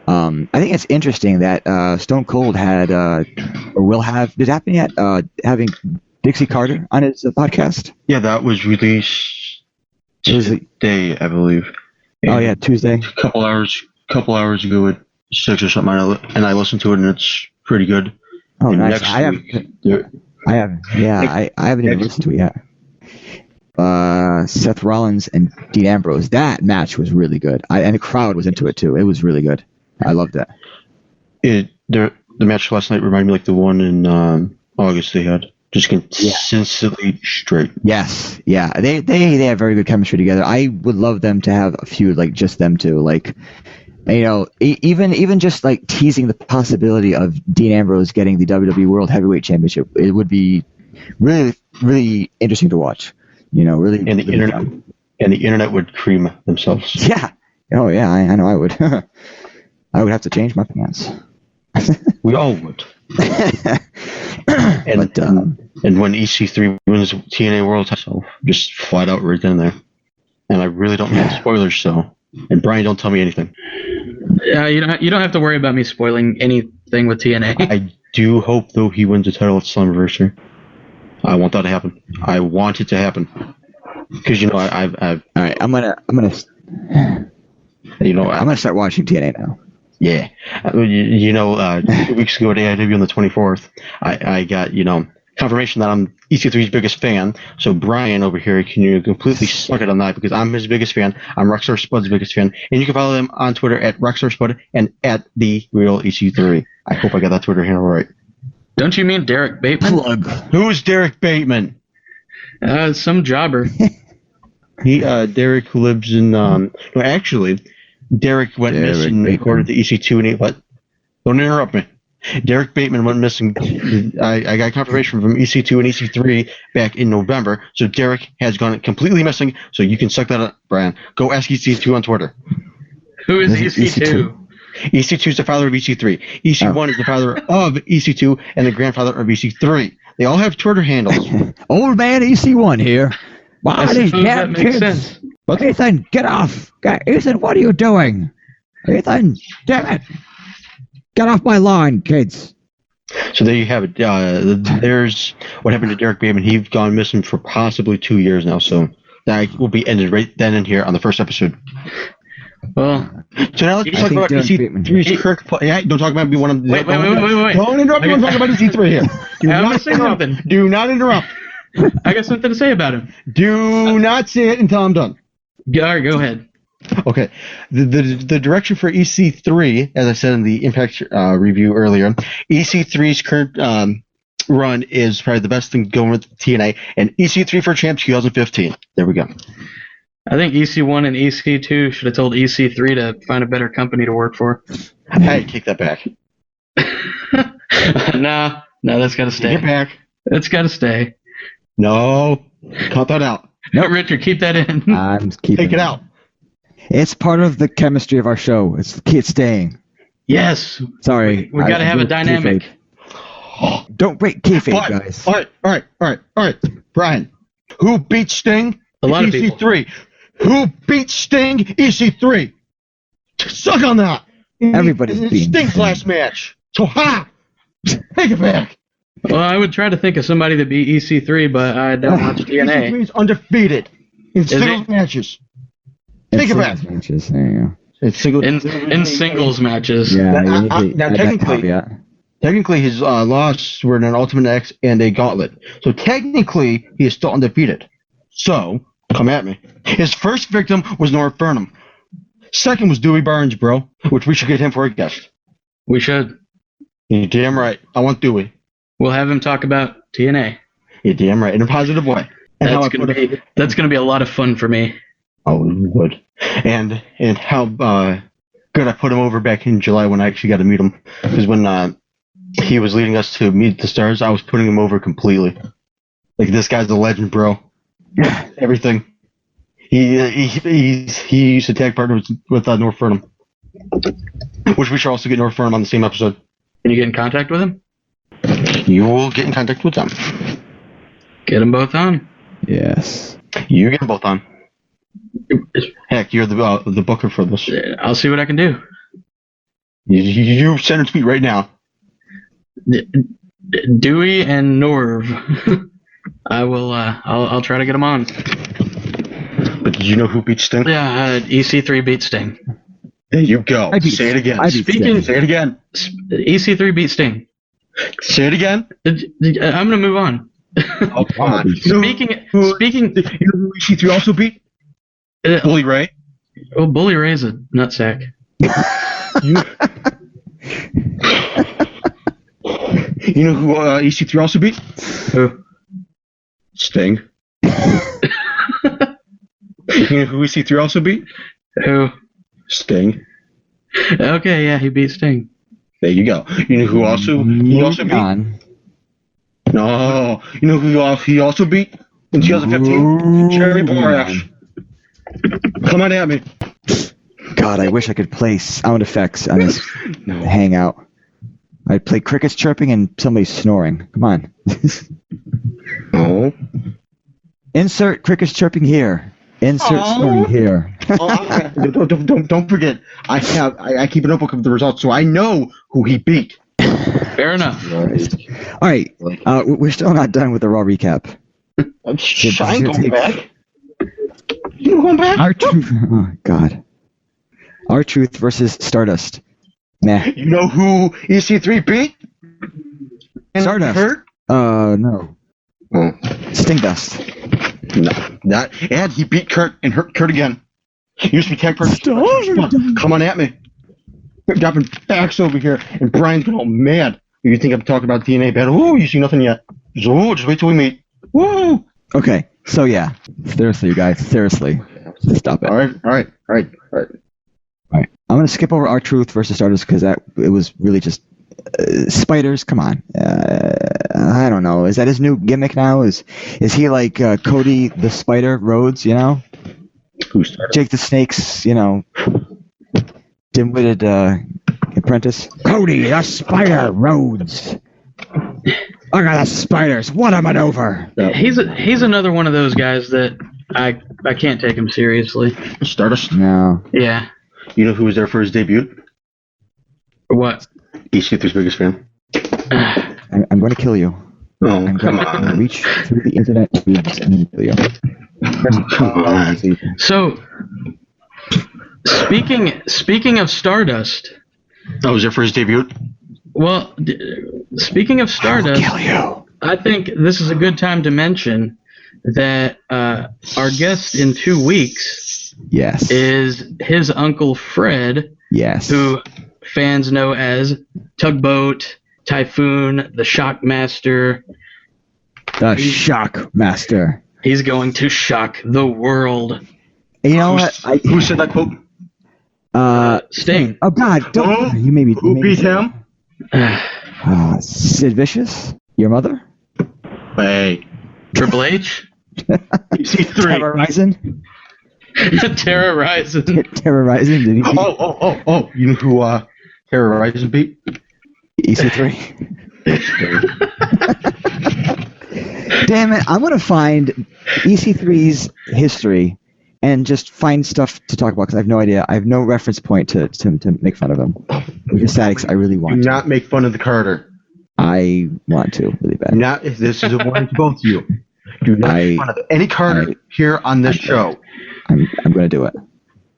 I think it's interesting that Stone Cold had or will have. Did it happen yet? Having Dixie Carter on his podcast. Yeah, that was released Tuesday, I believe. Oh yeah, Tuesday. A couple hours ago at 6 or something, and I listened to it, and it's pretty good. Oh, and nice. I haven't even listened to it yet. Seth Rollins and Dean Ambrose. That match was really good. And the crowd was into it too. It was really good. I loved it. The match last night reminded me like the one in August they had. Just consistently straight. Yes, yeah. They have very good chemistry together. I would love them to have a feud like just them two. Like, even just like teasing the possibility of Dean Ambrose getting the WWE World Heavyweight Championship. It would be really, really interesting to watch. Really. And the really internet fun. and the internet would cream themselves. Yeah. Oh yeah. I know I would. I would have to change my pants. We all would. And when EC3 wins TNA World title, just flat out right then and there. And I really don't mean spoilers, so. And Brian, don't tell me anything. Yeah, you don't have to worry about me spoiling anything with TNA. I do hope though he wins the title at Slammiversary. I want that to happen. I want it to happen because I've. All right, I'm gonna. I'm gonna start watching TNA now. Yeah, 2 weeks ago at AIW on the 24th, I got confirmation that I'm EC3's biggest fan. So Brian over here, can you completely suck it on that because I'm his biggest fan. I'm Rockstar Spud's biggest fan, and you can follow them on Twitter at Rockstar Spud and at the Real EC3. I hope I got that Twitter handle right. Don't you mean Derek Bateman? Plug. Who's Derek Bateman? Some jobber. Derek who lives in Derek went missing according to EC2 and don't interrupt me. Derek Bateman went missing. I got confirmation from EC2 and EC3 back in November, so Derek has gone completely missing. So you can suck that up, Brian. Go ask EC2 on Twitter. Who is EC2? EC2 is the father of EC3. EC1 is the father of EC2 and the grandfather of EC3. They all have Twitter handles. Old man EC1 here. Why these damn makes kids? sense. Ethan, get off! Ethan, what are you doing? Ethan, damn it! Get off my lawn, kids! So there you have it. There's what happened to Derek Bateman. He's gone missing for possibly 2 years now. So that will be ended right then and here on the first episode. Well, so now let's talk about EC3's Kirk. Yeah, don't talk about me one of the. Wait. Don't interrupt me when talking about EC3 here. Do not interrupt. I got something to say about him. Do not say it until I'm done. All right, go ahead. Okay. The direction for EC3, as I said in the Impact review earlier, EC3's current run is probably the best thing going with TNA, and EC3 for Champ 2015. There we go. I think EC1 and EC2 should have told EC3 to find a better company to work for. Hey, take that back. No, that's got to stay. Take it back. It's got to stay. No. Cut that out. No, Richard, keep that in. I'm keeping Take it out. It's part of the chemistry of our show. It's staying. Yes. Sorry. We got to have a dynamic. Don't break kayfabe, guys. All right. Brian, who beat Sting? A lot of EC3. Who beat Sting? EC3. Suck on that. Everybody's beating Sting's last match. So take it back. Well, I would try to think of somebody that beat EC3, but I don't watch TNA. EC3 is undefeated in singles matches. Take it back. Matches. There you go. In singles matches. Yeah. Now technically, his loss were in an Ultimate X and a Gauntlet. So technically, he is still undefeated. So come at me. His first victim was Nora Burnham. Second was Dewey Barnes, bro, which we should get him for a guest. We should. You're damn right. I want Dewey. We'll have him talk about TNA. You're damn right, in a positive way. That's gonna be a lot of fun for me. Oh, it would. And how good I put him over back in July when I actually got to meet him. Because when he was leading us to meet the stars, I was putting him over completely. Like, this guy's a legend, bro. Everything. He used to tag partner with North Furnham, which we should also get North Furnham on the same episode. Can you get in contact with him? You will get in contact with them. Get them both on. Yes. You get them both on. Heck, you're the booker for this. I'll see what I can do. You send it to me right now. Dewey and Norv. I will. I'll try to get them on. But did you know who beat Sting? Yeah, EC3 beat Sting. There you go. Say it again. Say it again. EC3 beat Sting. Say it again. I'm gonna move on. Oh, come on. Speaking. You know who EC3 also beat? Bully Ray. Oh, Bully Ray's a nutsack. You know who EC3 also beat? Who? Sting. You know who EC3 also beat? Who? Sting. Okay, yeah, he beat Sting. There you go. You know who also beat? On. No. You know who he also beat in 2015? Jerry Borash. Come on at me. God, I wish I could play sound effects on this hangout. I'd play crickets chirping and somebody snoring. Come on. Oh. Insert crickets chirping here. Insert snoring here. Don't forget. I keep a notebook of the results, so I know who he beat. Fair enough. All right. We're still not done with the Raw recap. Shine going back. You going back? R-Truth. Oh, God. R-Truth versus Stardust. Nah. You know who EC3 beat? Stardust. Hurt? No. Oh. Stardust. No, and he beat Kurt and hurt Kurt again. He used to be tag partner. Come on at me. We're dropping facts over here, and Brian's getting all mad. You think I'm talking about DNA battle? Ooh, you see nothing yet. Just wait till we meet. Woo! Okay, so yeah. Seriously, you guys. Seriously. Just stop it. All right. I'm going to skip over R-Truth versus Stardust because it was really just spiders. Come on. I don't know. Is that his new gimmick now? Is he like Cody the Spider Rhodes, you know? Who's Stardust? Jake the Snake's, you know, dim-witted apprentice? Cody the Spider Rhodes. Look at the spiders. What a maneuver. He's another one of those guys that I can't take him seriously. Stardust? No. Yeah. You know who was there for his debut? What? EC3's biggest fan. I'm going to kill you. Oh, I'm come going to on. reach through the internet tubes and kill you. Come on. So, speaking of Stardust. Oh, was there for his debut? Well, speaking of Stardust, Kill you. I think this is a good time to mention that our guest in 2 weeks Yes. is his uncle Fred, Yes. who fans know as Tugboat, Typhoon, the Shockmaster. The Shock Master. He's going to shock the world. You know what? Who said that quote? Sting. Oh God! Don't. You maybe. Who beat him? Sid Vicious. Your mother. Hey. Triple H? EC3. Terrorizing. Terrorizing. Terrorizing. Did he beat Oh. You know who Terrorizing beat? EC3? Damn it! I'm gonna find EC3's history and just find stuff to talk about because I have no idea. I have no reference point to make fun of him. Which is sad because I really Do want to. not make fun of the Carter. I want to really bad. This is a warning to both of you. Do not make fun of any Carter here on this show. I'm gonna do it.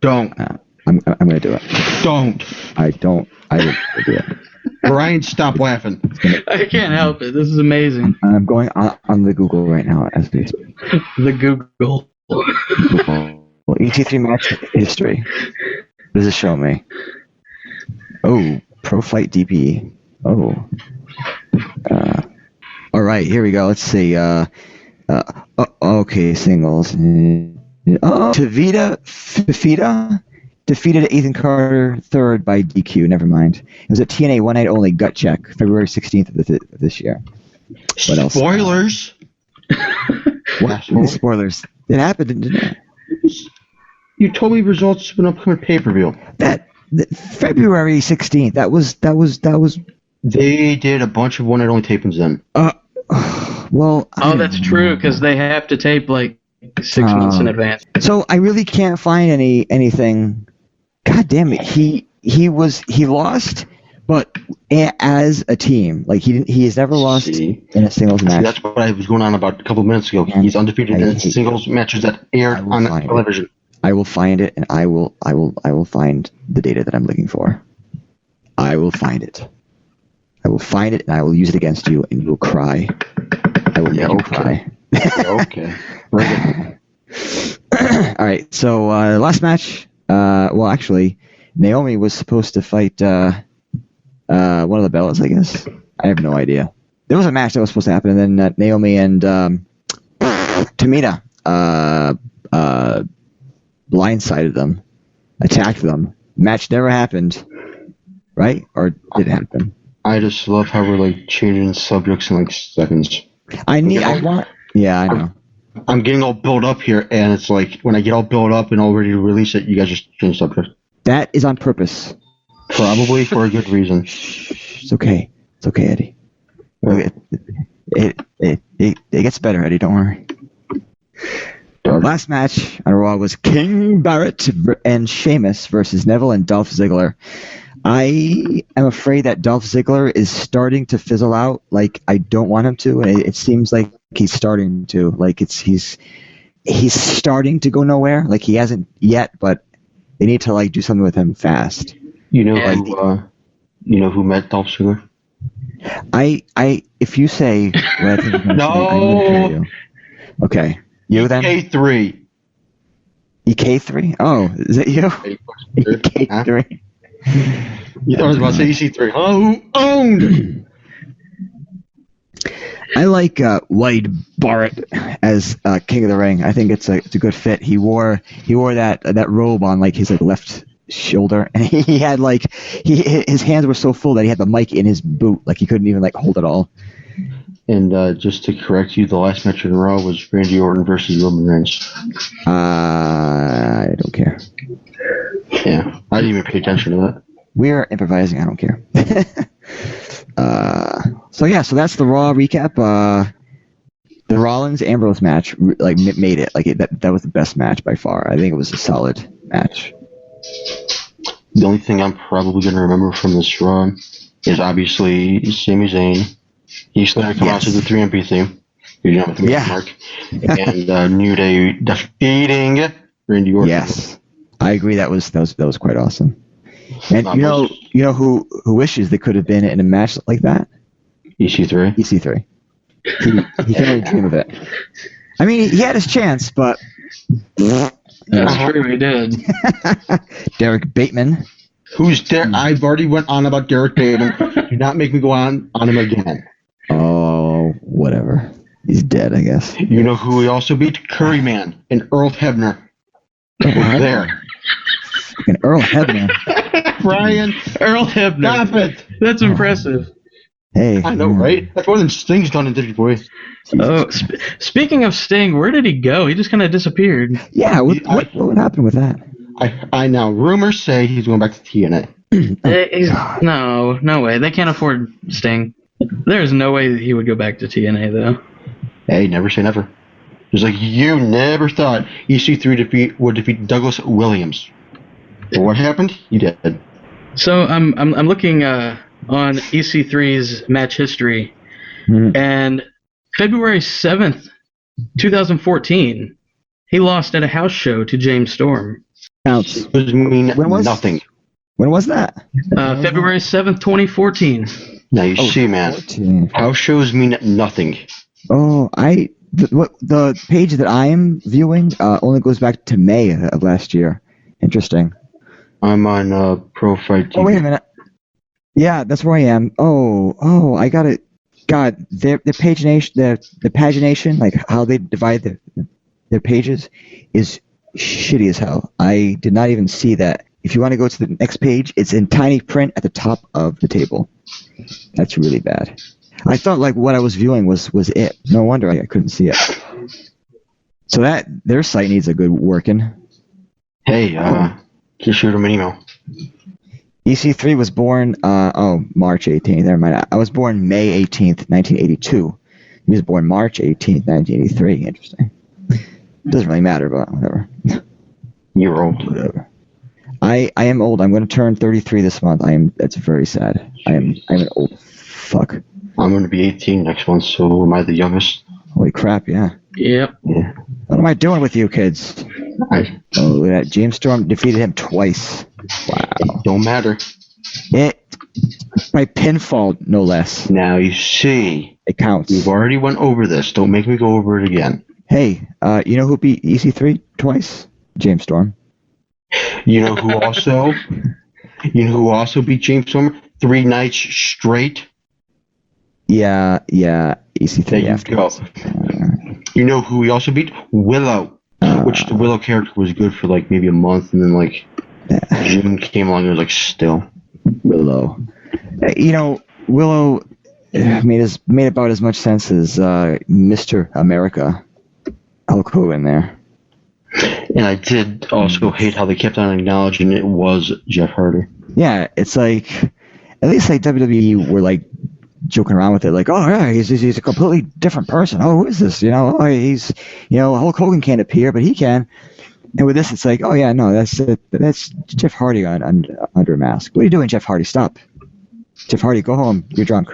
Don't. I'm gonna do it. Don't. I don't. I will do it. Brian, stop laughing. I can't help it. This is amazing. I'm going on the Google right now as we speak. The Google. Well, ET3 match history. What does it show me? Oh, Pro Fight DP. Oh. All right, here we go. Let's see. Okay, singles. Tavita Fifita defeated Ethan Carter third by DQ. Never mind. It was a TNA one night only gut check, February 16th of this year. What else? Spoilers. What? Spoilers. It happened, didn't it? You told me results of an upcoming pay-per-view. February 16th. That was. They did a bunch of one night only tapings then. Well. That's true because they have to tape like 6 months in advance. So I really can't find anything. God damn it! He lost, but as a team, like he has never lost in a singles match. That's what I was going on about a couple minutes ago. He's undefeated in singles matches that aired on television. I will find it, and I will find the data that I'm looking for. I will find it. I will find it, and I will use it against you, and you will cry. I will make you cry. Okay. Right. All right. So last match. Well, actually, Naomi was supposed to fight one of the Bellas, I guess. I have no idea. There was a match that was supposed to happen, and then Naomi and Tamina blindsided them, attacked them. Match never happened, right? Or did it happen? I just love how we're like changing subjects in like seconds. I know. I'm getting all built up here, and it's like when I get all built up and all ready to release it, you guys just change subject. That is on purpose. Probably for a good reason. It's okay. It's okay, Eddie. It gets better, Eddie. Don't worry. Last match on Raw was King Barrett and Sheamus versus Neville and Dolph Ziggler. I am afraid that Dolph Ziggler is starting to fizzle out. Like, I don't want him to, and it seems like he's starting to. Like, he's starting to go nowhere. Like, he hasn't yet, but they need to like do something with him fast. You know who met Dolph Ziggler? If you say what I think I'm going to say, I'm going to hear you. Okay. You then? EK3. EK3? Oh, is it you? EK3. You thought I was about to say EC3. Oh, who owned? I like Wade Barrett as King of the Ring. I think it's a good fit. He wore that robe on like his like left shoulder, and he had like his hands were so full that he had the mic in his boot, like he couldn't even like hold it all. And just to correct you, the last match in Raw was Randy Orton versus Roman Reigns. I don't care. Yeah, I didn't even pay attention to that. We're improvising. I don't care. So that's the Raw recap. The Rollins Ambrose match like made it. Like that was the best match by far. I think it was a solid match. The only thing I'm probably going to remember from this Raw is obviously Sami Zayn. He's going to come out to the 3MP theme. You know, with the mark. And New Day defeating Randy Orton. Yes, I agree. That was quite awesome. And you know who wishes they could have been in a match like that? EC3. EC3. He can only dream of it. I mean, he had his chance, but that's true, he did. Derek Bateman. Who's there? I've already went on about Derek Bateman. Do not make me go on him again. Oh, whatever. He's dead, I guess. You know who he also beat? Curryman and Earl Hebner. There. Fucking Earl Hebner. Brian. Earl Hebner. Stop it. That's impressive. Hey. I know, right? That's more than Sting's done in Diggy Boy. Oh, speaking of Sting, where did he go? He just kind of disappeared. Yeah, what happened with that? I now rumors say he's going back to TNA. No way. They can't afford Sting. There's no way that he would go back to TNA though. Hey, never say never. Just like you never thought EC3 would defeat Douglas Williams. But what happened? He did. So I'm looking on EC3's match history, and February 7th, 2014, he lost at a house show to James Storm. Counts. Nothing. When was that? February 7th, 2014. Now you see, man. 14. House shows mean nothing. Oh, the page that I am viewing only goes back to May of last year. Interesting. I'm on Pro Fight TV. Oh, wait a minute. Yeah, that's where I am. Oh, I got it. God, the pagination, like how they divide their pages, is shitty as hell. I did not even see that if you want to go to the next page, it's in tiny print at the top of the table. That's really bad. I thought like what I was viewing was it. No wonder I couldn't see it. So that their site needs a good working. Hey, just shoot him an email. EC3 was born March 18th. Never mind. I was born May 18th, 1982. He was born March 18th, 1983. Interesting. Doesn't really matter, but whatever. You're old. Whatever. I am old. I'm going to turn 33 this month. That's very sad. I'm an old fuck. I'm going to be 18 next month, so am I the youngest? Holy crap, yeah. Yep. Yeah. What am I doing with you kids? Oh, look at that. James Storm defeated him twice. Wow. It don't matter. By pinfall, no less. Now you see. It counts. We've already went over this. Don't make me go over it again. Hey, you know who beat EC3 twice? James Storm. You know who also? Beat James Storm 3 nights straight? Yeah, EC3 There you afterwards. go. You know who we also beat? Willow. Which the Willow character was good for like maybe a month, and then like June came along and was like still. Willow. Willow made about as much sense as Mr. America. Hulk Hogan there. And I did also hate how they kept on acknowledging it was Jeff Hardy. Yeah, it's like at least like WWE were like joking around with it, like, oh yeah, he's a completely different person. Oh, who is this? Hulk Hogan can't appear, but he can. And with this, it's like, oh yeah, no, that's Jeff Hardy under a mask. What are you doing, Jeff Hardy? Stop, Jeff Hardy, go home. You're drunk.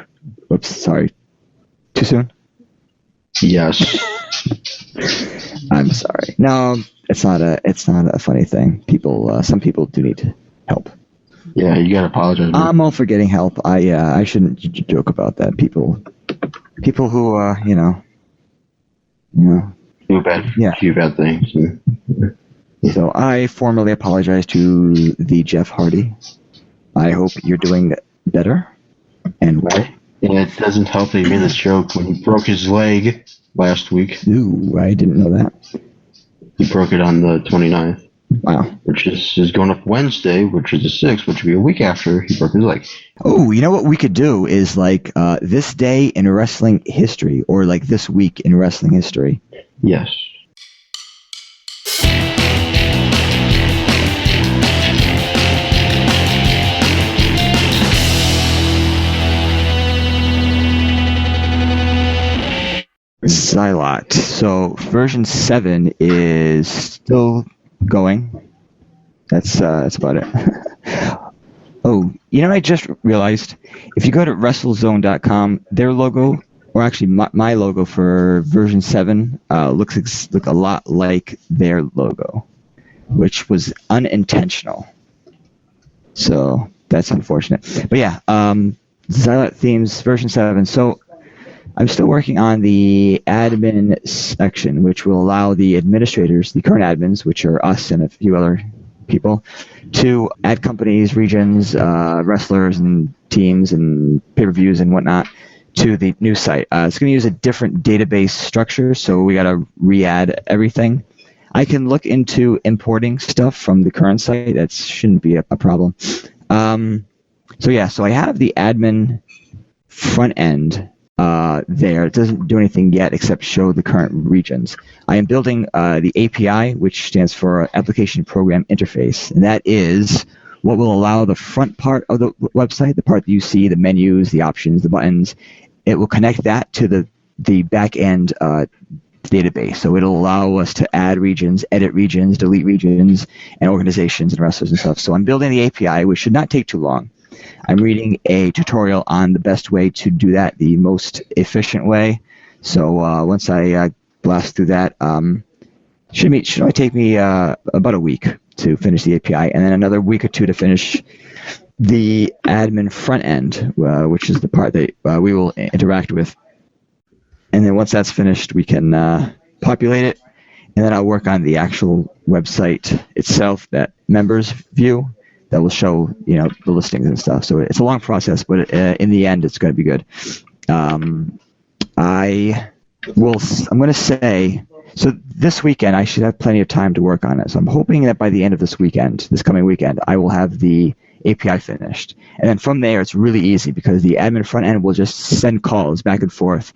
Whoops, sorry. Too soon? Yes. I'm sorry. No, it's not a funny thing. Some people do need help. Yeah, you gotta apologize. Man. I'm all for getting help. I shouldn't joke about that. People who do bad things. Yeah. So I formally apologize to the Jeff Hardy. I hope you're doing better. And well. And it doesn't help that he made this joke when he broke his leg last week. Ooh, I didn't know that. He broke it on the 29th. Wow. Which is going up Wednesday, which is the 6th, which will be a week after he broke his leg. Oh, you know what we could do is like this day in wrestling history, or like this week in wrestling history. Yes. Xylot. So version 7 is still going. That's about it. Oh, I just realized if you go to WrestleZone.com, their logo, or actually my logo for version 7, look a lot like their logo, which was unintentional. So that's unfortunate. But yeah, Xylot Themes version 7. So I'm still working on the admin section, which will allow the administrators, the current admins, which are us and a few other people, to add companies, regions, wrestlers, and teams, and pay-per-views and whatnot to the new site. It's going to use a different database structure, so we got to re-add everything. I can look into importing stuff from the current site. That shouldn't be a problem. So I have the admin front end there. It doesn't do anything yet except show the current regions. I am building the API, which stands for Application Program Interface, and that is what will allow the front part of the website, the part that you see, the menus, the options, the buttons. It will connect that to the back end database. So it'll allow us to add regions, edit regions, delete regions, and organizations and wrestlers and stuff. So I'm building the API, which should not take too long. I'm reading a tutorial on the best way to do that, the most efficient way. So once I blast through that, should only take me about a week to finish the API, and then another week or two to finish the admin front end, which is the part that we will interact with. And then once that's finished, we can populate it, and then I'll work on the actual website itself, that members view, that will show, the listings and stuff. So it's a long process, but in the end, it's going to be good. I'm going to say So this weekend, I should have plenty of time to work on it. So I'm hoping that by the end of this coming weekend, I will have the API finished. And then from there, it's really easy because the admin front end will just send calls back and forth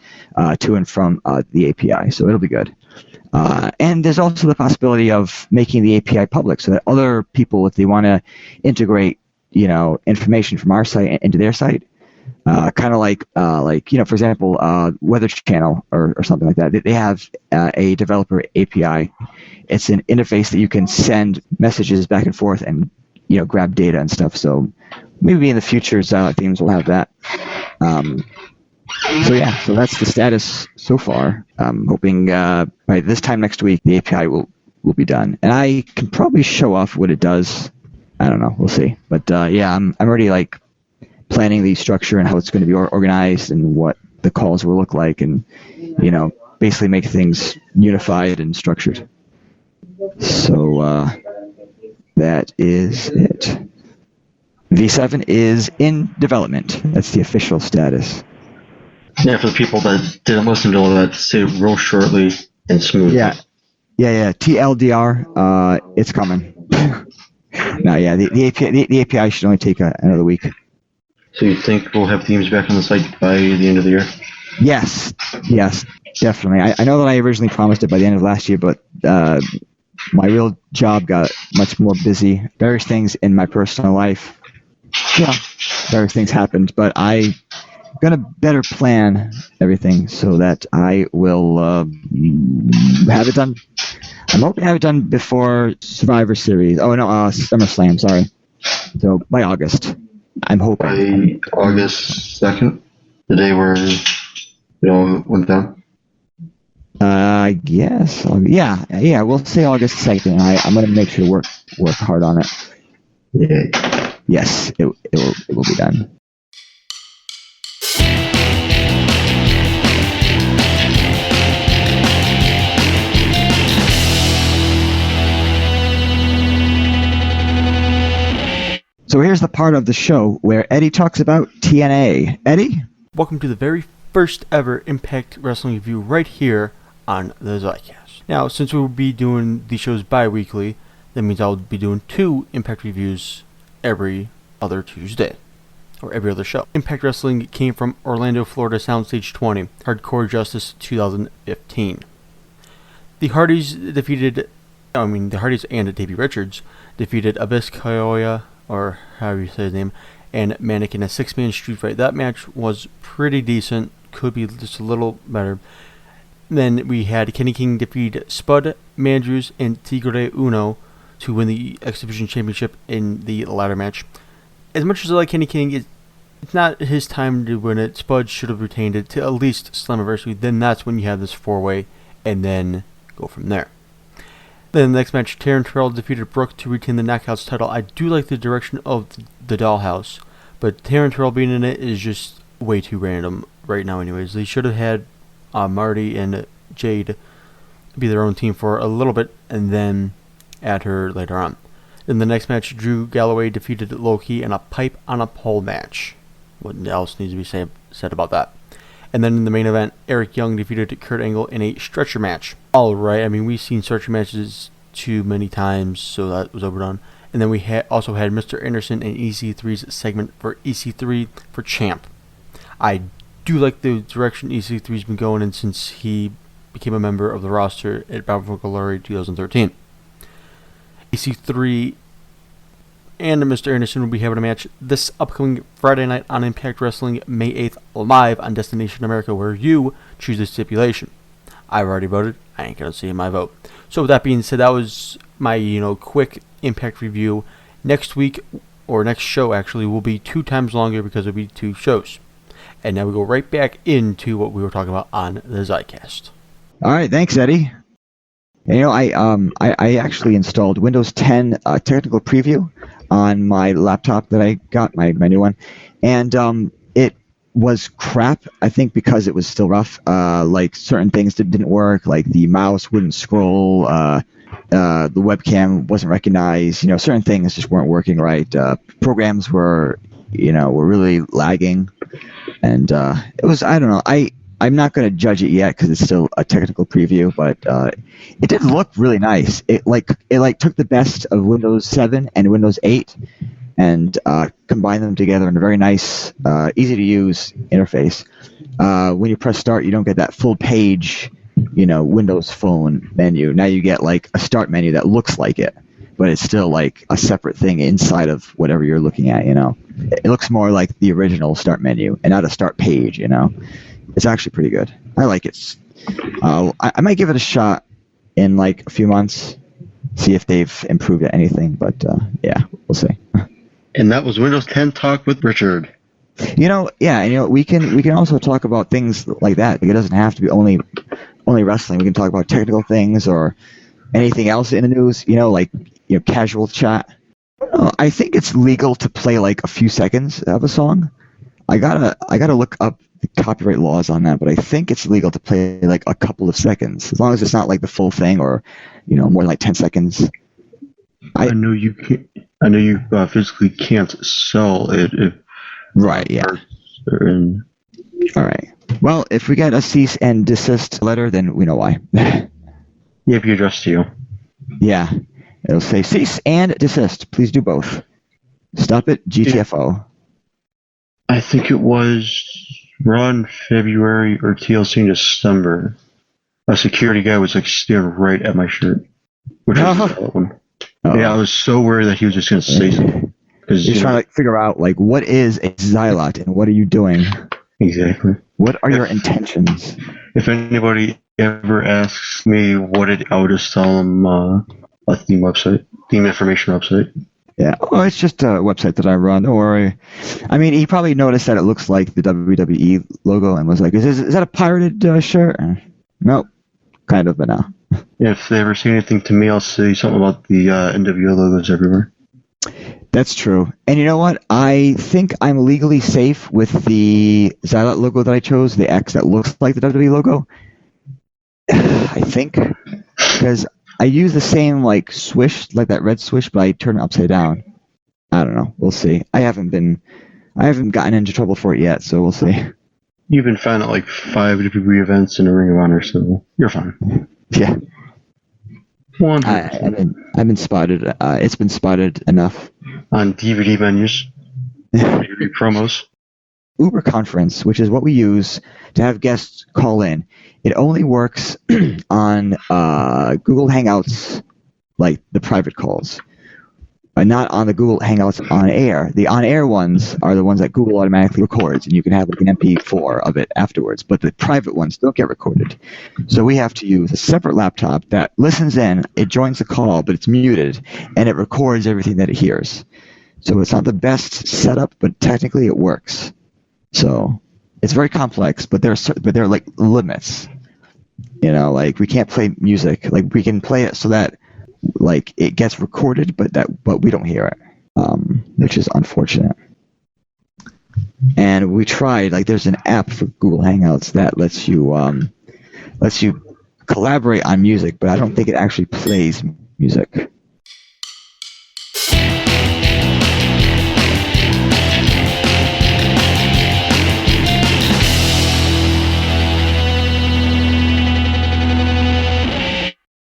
to and from the API. So it'll be good. And there's also the possibility of making the API public so that other people, if they want to integrate, information from our site into their site, kind of like for example, Weather Channel or something like that. They have a developer API. It's an interface that you can send messages back and forth and grab data and stuff. So maybe in the future, Xylot Themes will have that. So that's the status so far. I'm hoping by this time next week the API will be done, and I can probably show off what it does. I don't know. We'll see. But I'm already planning the structure and how it's going to be organized and what the calls will look like, and basically make things unified and structured. So that is it. V7 is in development. That's the official status. Yeah, for the people that didn't listen to all that, say it real shortly and smooth. Yeah. TLDR, it's coming. No, yeah, the API should only take another week. So you think we'll have themes back on the site by the end of the year? Yes, definitely. I know that I originally promised it by the end of last year, but my real job got much more busy. Various things in my personal life, various things happened, but I'm going to better plan everything so that I will have it done. I'm hoping to have it done before Survivor Series. Oh, no, SummerSlam, sorry. So by August, I'm hoping. By August 2nd, the day where it all went down? I guess. Yeah, we'll say August 2nd. I'm going to make sure to work hard on it. Yeah. Yes, it will be done. So here's the part of the show where Eddie talks about TNA. Eddie? Welcome to the very first ever Impact Wrestling review right here on the XyCast. Now, since we will be doing these shows bi-weekly, that means I'll be doing 2 Impact reviews every other Tuesday, or every other show. Impact Wrestling came from Orlando, Florida, Soundstage 20, Hardcore Justice 2015. The Hardys and Davey Richards defeated Abyss Kaioya, or however you say his name, and Manic in a 6-man street fight. That match was pretty decent, could be just a little better. Then we had Kenny King defeat Spud, Mandrews, and Tigre Uno to win the X Division Championship in the ladder match. As much as I like Kenny King, it's not his time to win it. Spud should have retained it to at least Slammiversary. Then that's when you have this 4-way, and then go from there. Then the next match, Taryn Terrell defeated Brooke to retain the Knockouts title. I do like the direction of the Dollhouse, but Taryn Terrell being in it is just way too random right now anyways. They should have had Marty and Jade be their own team for a little bit and then add her later on. In the next match, Drew Galloway defeated Low-Key in a pipe on a pole match. What else needs to be said about that? And then in the main event, Eric Young defeated Kurt Angle in a stretcher match. Alright, we've seen stretcher matches too many times, so that was overdone. And then we also had Mr. Anderson in EC3's segment for EC3 for Champ. I do like the direction EC3's been going in since he became a member of the roster at Battle for Glory 2013. EC3 and Mr. Anderson will be having a match this upcoming Friday night on Impact Wrestling, May 8th, live on Destination America, where you choose the stipulation. I've already voted. I ain't gonna see my vote. So with that being said, that was my quick Impact review. Next week, or next show actually, will be 2 times longer because it'll be 2 shows. And now we go right back into what we were talking about on the XyCast. All right, thanks, Eddie. I actually installed Windows 10 Technical Preview on my laptop that I got, my new one, and it was crap, I think, because it was still rough. Like certain things didn't work, like the mouse wouldn't scroll, the webcam wasn't recognized, certain things just weren't working right. Programs were really lagging, and it was, I don't know, I I'm not going to judge it yet because it's still a technical preview, but it did look really nice. It took the best of Windows 7 and Windows 8 and combined them together in a very nice, easy to use interface. When you press start, you don't get that full page, Windows Phone menu. Now you get like a start menu that looks like it, but it's still like a separate thing inside of whatever you're looking at. It looks more like the original start menu and not a start page. It's actually pretty good. I like it. I might give it a shot in like a few months, see if they've improved at anything. But yeah, we'll see. And that was Windows 10 Talk with Richard. We can also talk about things like that. Like, it doesn't have to be only wrestling. We can talk about technical things or anything else in the news. Casual chat. I think it's legal to play like a few seconds of a song. I gotta look up the copyright laws on that, but I think it's legal to play like a couple of seconds, as long as it's not like the full thing or more than like 10 seconds. I know you can't. I know you physically can't sell it. Right. Yeah. All right. Well, if we get a cease and desist letter, then we know why. Yeah, if you address to you. Yeah. It'll say cease and desist. Please do both. Stop it, GTFO. I think it was Raw in February or TLC in December. A security guy was like staring right at my shirt. Which was the one. Oh. Yeah, I was so worried that he was just going to say something. He's trying to figure out, like, what is a Xylot and what are you doing? Exactly. What are your intentions? If anybody ever asks me what it, I would just tell them a theme information website. Yeah. Oh, it's just a website that I run. Don't worry. I mean, he probably noticed that it looks like the WWE logo and was like, is that a pirated shirt? Nope. Kind of, but no. If they ever say anything to me, I'll say something about the NWO logos everywhere. That's true. And you know what? I think I'm legally safe with the Xylot logo that I chose, the X that looks like the WWE logo. I think. Because I use the same, like, swish, like that red swish, but I turn it upside down. I don't know. We'll see. I haven't gotten into trouble for it yet, so we'll see. You've been found at, like, 5 WWE events in the Ring of Honor, so you're fine. Yeah. I've been spotted. It's been spotted enough. On DVD menus. DVD promos. Uber Conference, which is what we use to have guests call in. It only works on Google Hangouts, like the private calls, not on the Google Hangouts on air. The on air ones are the ones that Google automatically records, and you can have like an MP4 of it afterwards. But the private ones don't get recorded. So we have to use a separate laptop that listens in, it joins the call, but it's muted, and it records everything that it hears. So it's not the best setup, but technically it works. So it's very complex, but there are like limits. Like we can't play music. Like we can play it so that like it gets recorded, but we don't hear it, which is unfortunate. And we tried. Like there's an app for Google Hangouts that lets you collaborate on music, but I don't think it actually plays music.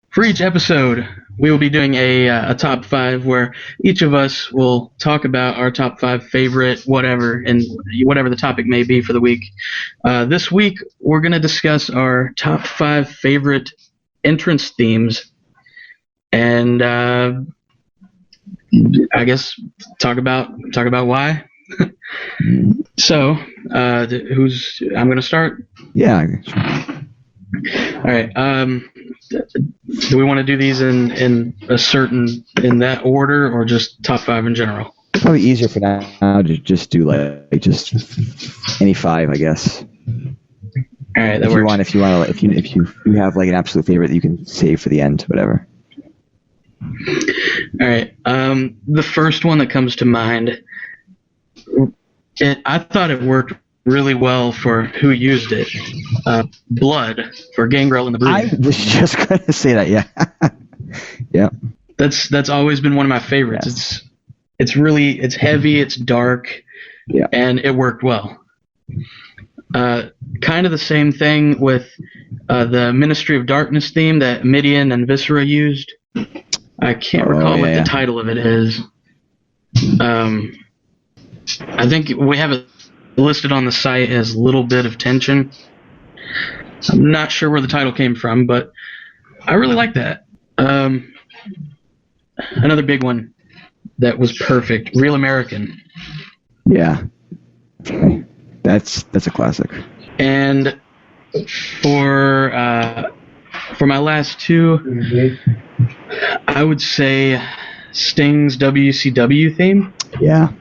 For each episode, we will be doing a top 5 where each of us will talk about our top 5 favorite whatever, and whatever the topic may be for the week. This week, we're going to discuss our top 5 favorite entrance themes, and I guess talk about why. So, I'm going to start. Yeah. All right. Do we want to do these in that order, or just top 5 in general? It's probably easier for now to just do like just any 5, I guess. All right, if you have like an absolute favorite that you can save for the end, whatever. All right. The first one that comes to mind, I thought it worked really well for who used it. Blood for Gangrel and the Brood. I was just going to say that, yeah. Yeah. That's always been one of my favorites. Yes. It's heavy, it's dark, yeah, and it worked well. Kind of the same thing with the Ministry of Darkness theme that Midian and Viscera used. I can't recall what the title of it is. I think we have it listed on the site as Little Bit of Tension. I'm not sure where the title came from, but I really like that. Another big one that was perfect, Real American. Yeah. Okay. That's a classic. And for my last two, I would say Sting's WCW theme. Yeah.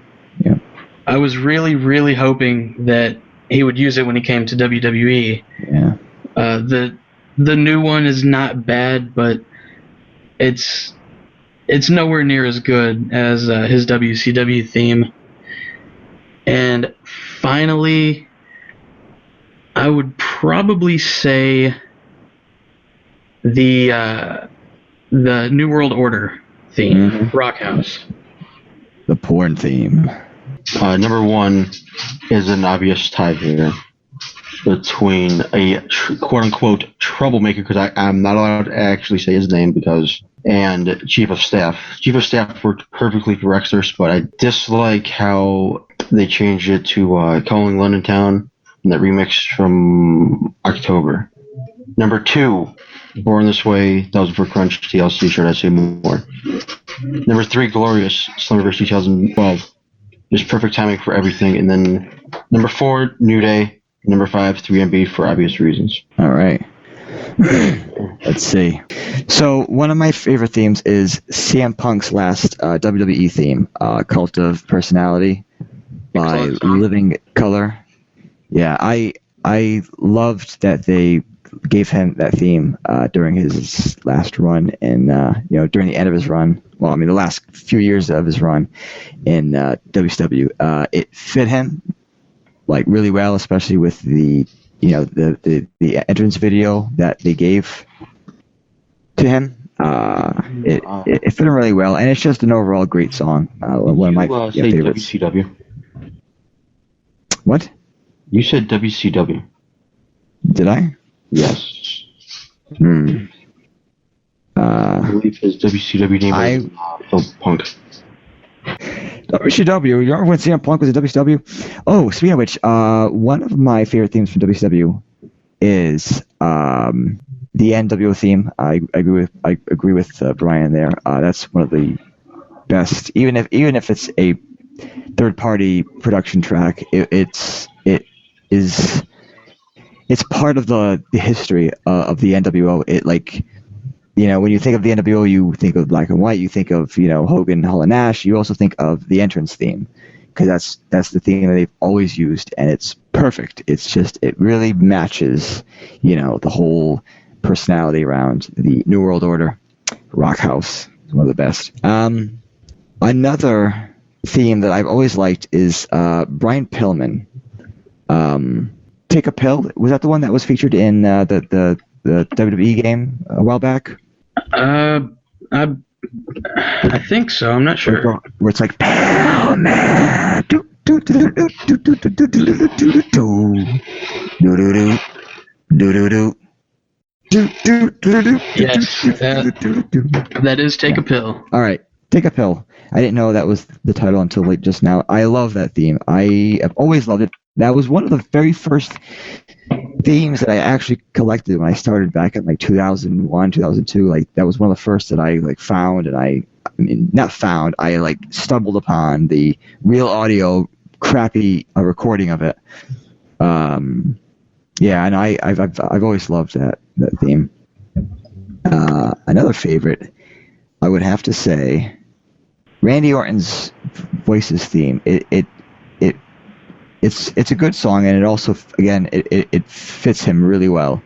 Yeah. I was really, really hoping that he would use it when he came to WWE. Yeah. The new one is not bad, but it's nowhere near as good as his WCW theme. And finally, I would probably say the New World Order theme, Rock House. The porn theme. Number one is an obvious tie here between a quote-unquote troublemaker, because I'm not allowed to actually say his name, and Chief of Staff. Chief of Staff worked perfectly for Wrexler, but I dislike how they changed it to Calling London Town in that remix from October. Number two, Born This Way, that was for Crunch TLC, should I say more. Number three, Glorious, Slammiversary 2012. Just perfect timing for everything. And then number four, New Day. Number five, 3MB for obvious reasons. All right. Let's see. So one of my favorite themes is CM Punk's last WWE theme, Cult of Personality by Living Color. Yeah, I loved that they gave him that theme during his last run, and during the end of his run. Well, I mean, the last few years of his run in WCW. It fit him like really well, especially with the entrance video that they gave to him. It fit him really well, and it's just an overall great song. One of my favorites. WCW. What? You said WCW. Did I? Yes. I believe his WCW name was Punk. WCW. You remember when CM Punk was at WCW? Oh, speaking of which, one of my favorite themes from WCW is the NWO theme. I agree with Brian there. That's one of the best. Even if it's a third-party production track, it's part of the history of the NWO. It when you think of the NWO, you think of Black and White. You think of Hogan, Hall and Nash. You also think of the entrance theme, because that's the theme that they've always used, and it's perfect. It's just, it really matches the whole personality around the New World Order. Rock House is one of the best. Another theme that I've always liked is Brian Pillman. Take a Pill. Was that the one that was featured in the WWE game a while back? I think so. I'm not sure. Where it's like Pillman. Yes, that is Take a Pill. All right, Take a Pill. I didn't know that was the title until like just now. I love that theme. I have always loved it. That was one of the very first themes that I actually collected when I started back in like 2001, 2002. Like that was one of the first that I like found, and I like stumbled upon the real audio crappy recording of it. Yeah, and I've always loved that theme. Another favorite, I would have to say, Randy Orton's Voices theme. It's a good song, and it also, again, it fits him really well.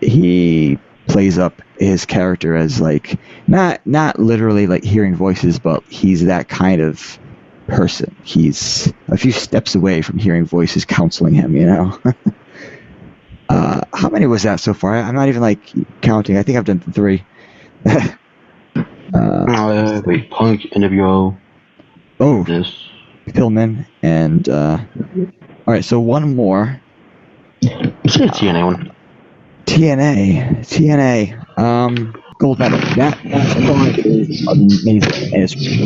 He plays up his character as like not literally like hearing voices, but he's that kind of person. He's a few steps away from hearing voices counseling him, How many was that so far? I'm not even like counting. I think I've done 3. Wait, Punk, NWO. Oh, This. Pillman and All right, so one more. Say a TNA one. TNA. Gold medal. That song is amazing. And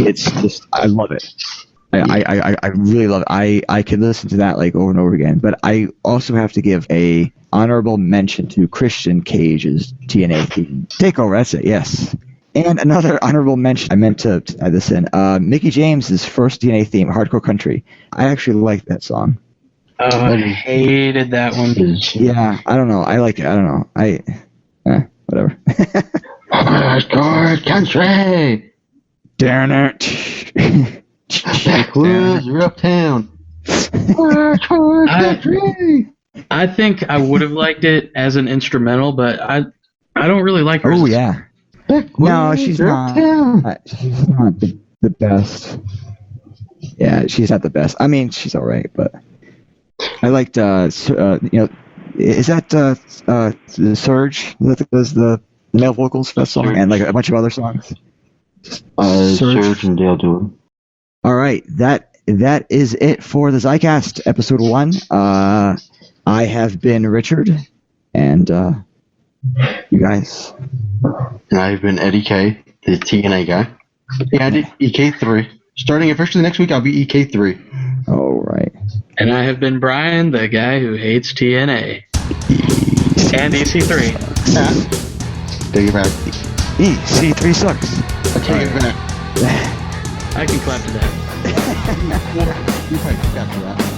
it's just I love it. I really love it. I could listen to that like over and over again. But I also have to give a honorable mention to Christian Cage's TNA theme. Takeover, that's it, yes. And another honorable mention, I meant to add this in, Mickey James's first TNA theme, Hardcore Country. I actually like that song. Oh, I hated that one. Yeah, I don't know. I like it. I don't know. Whatever. Hardcore Country! Darn it. Backwoods or uptown? Hardcore Country! I think I would have liked it as an instrumental, but I don't really like her. Oh, yeah. No, she's not. She's not the best. Yeah, she's not the best. I mean, she's all right, but I liked. Is that the Surge that does the male vocals for that song, Surge. and like a bunch of other songs? Surge and Dale Doolin. All right, that is it for the XyCast episode 1. I have been Richard, and you guys. And I've been Eddie K, the TNA guy. Yeah, I did EK3. Starting officially next week, I'll be EK3. All right. And I have been Brian, the guy who hates TNA. And EC3. Take it back. EC3 sucks. I take it back. I can clap to that. You probably clap to that.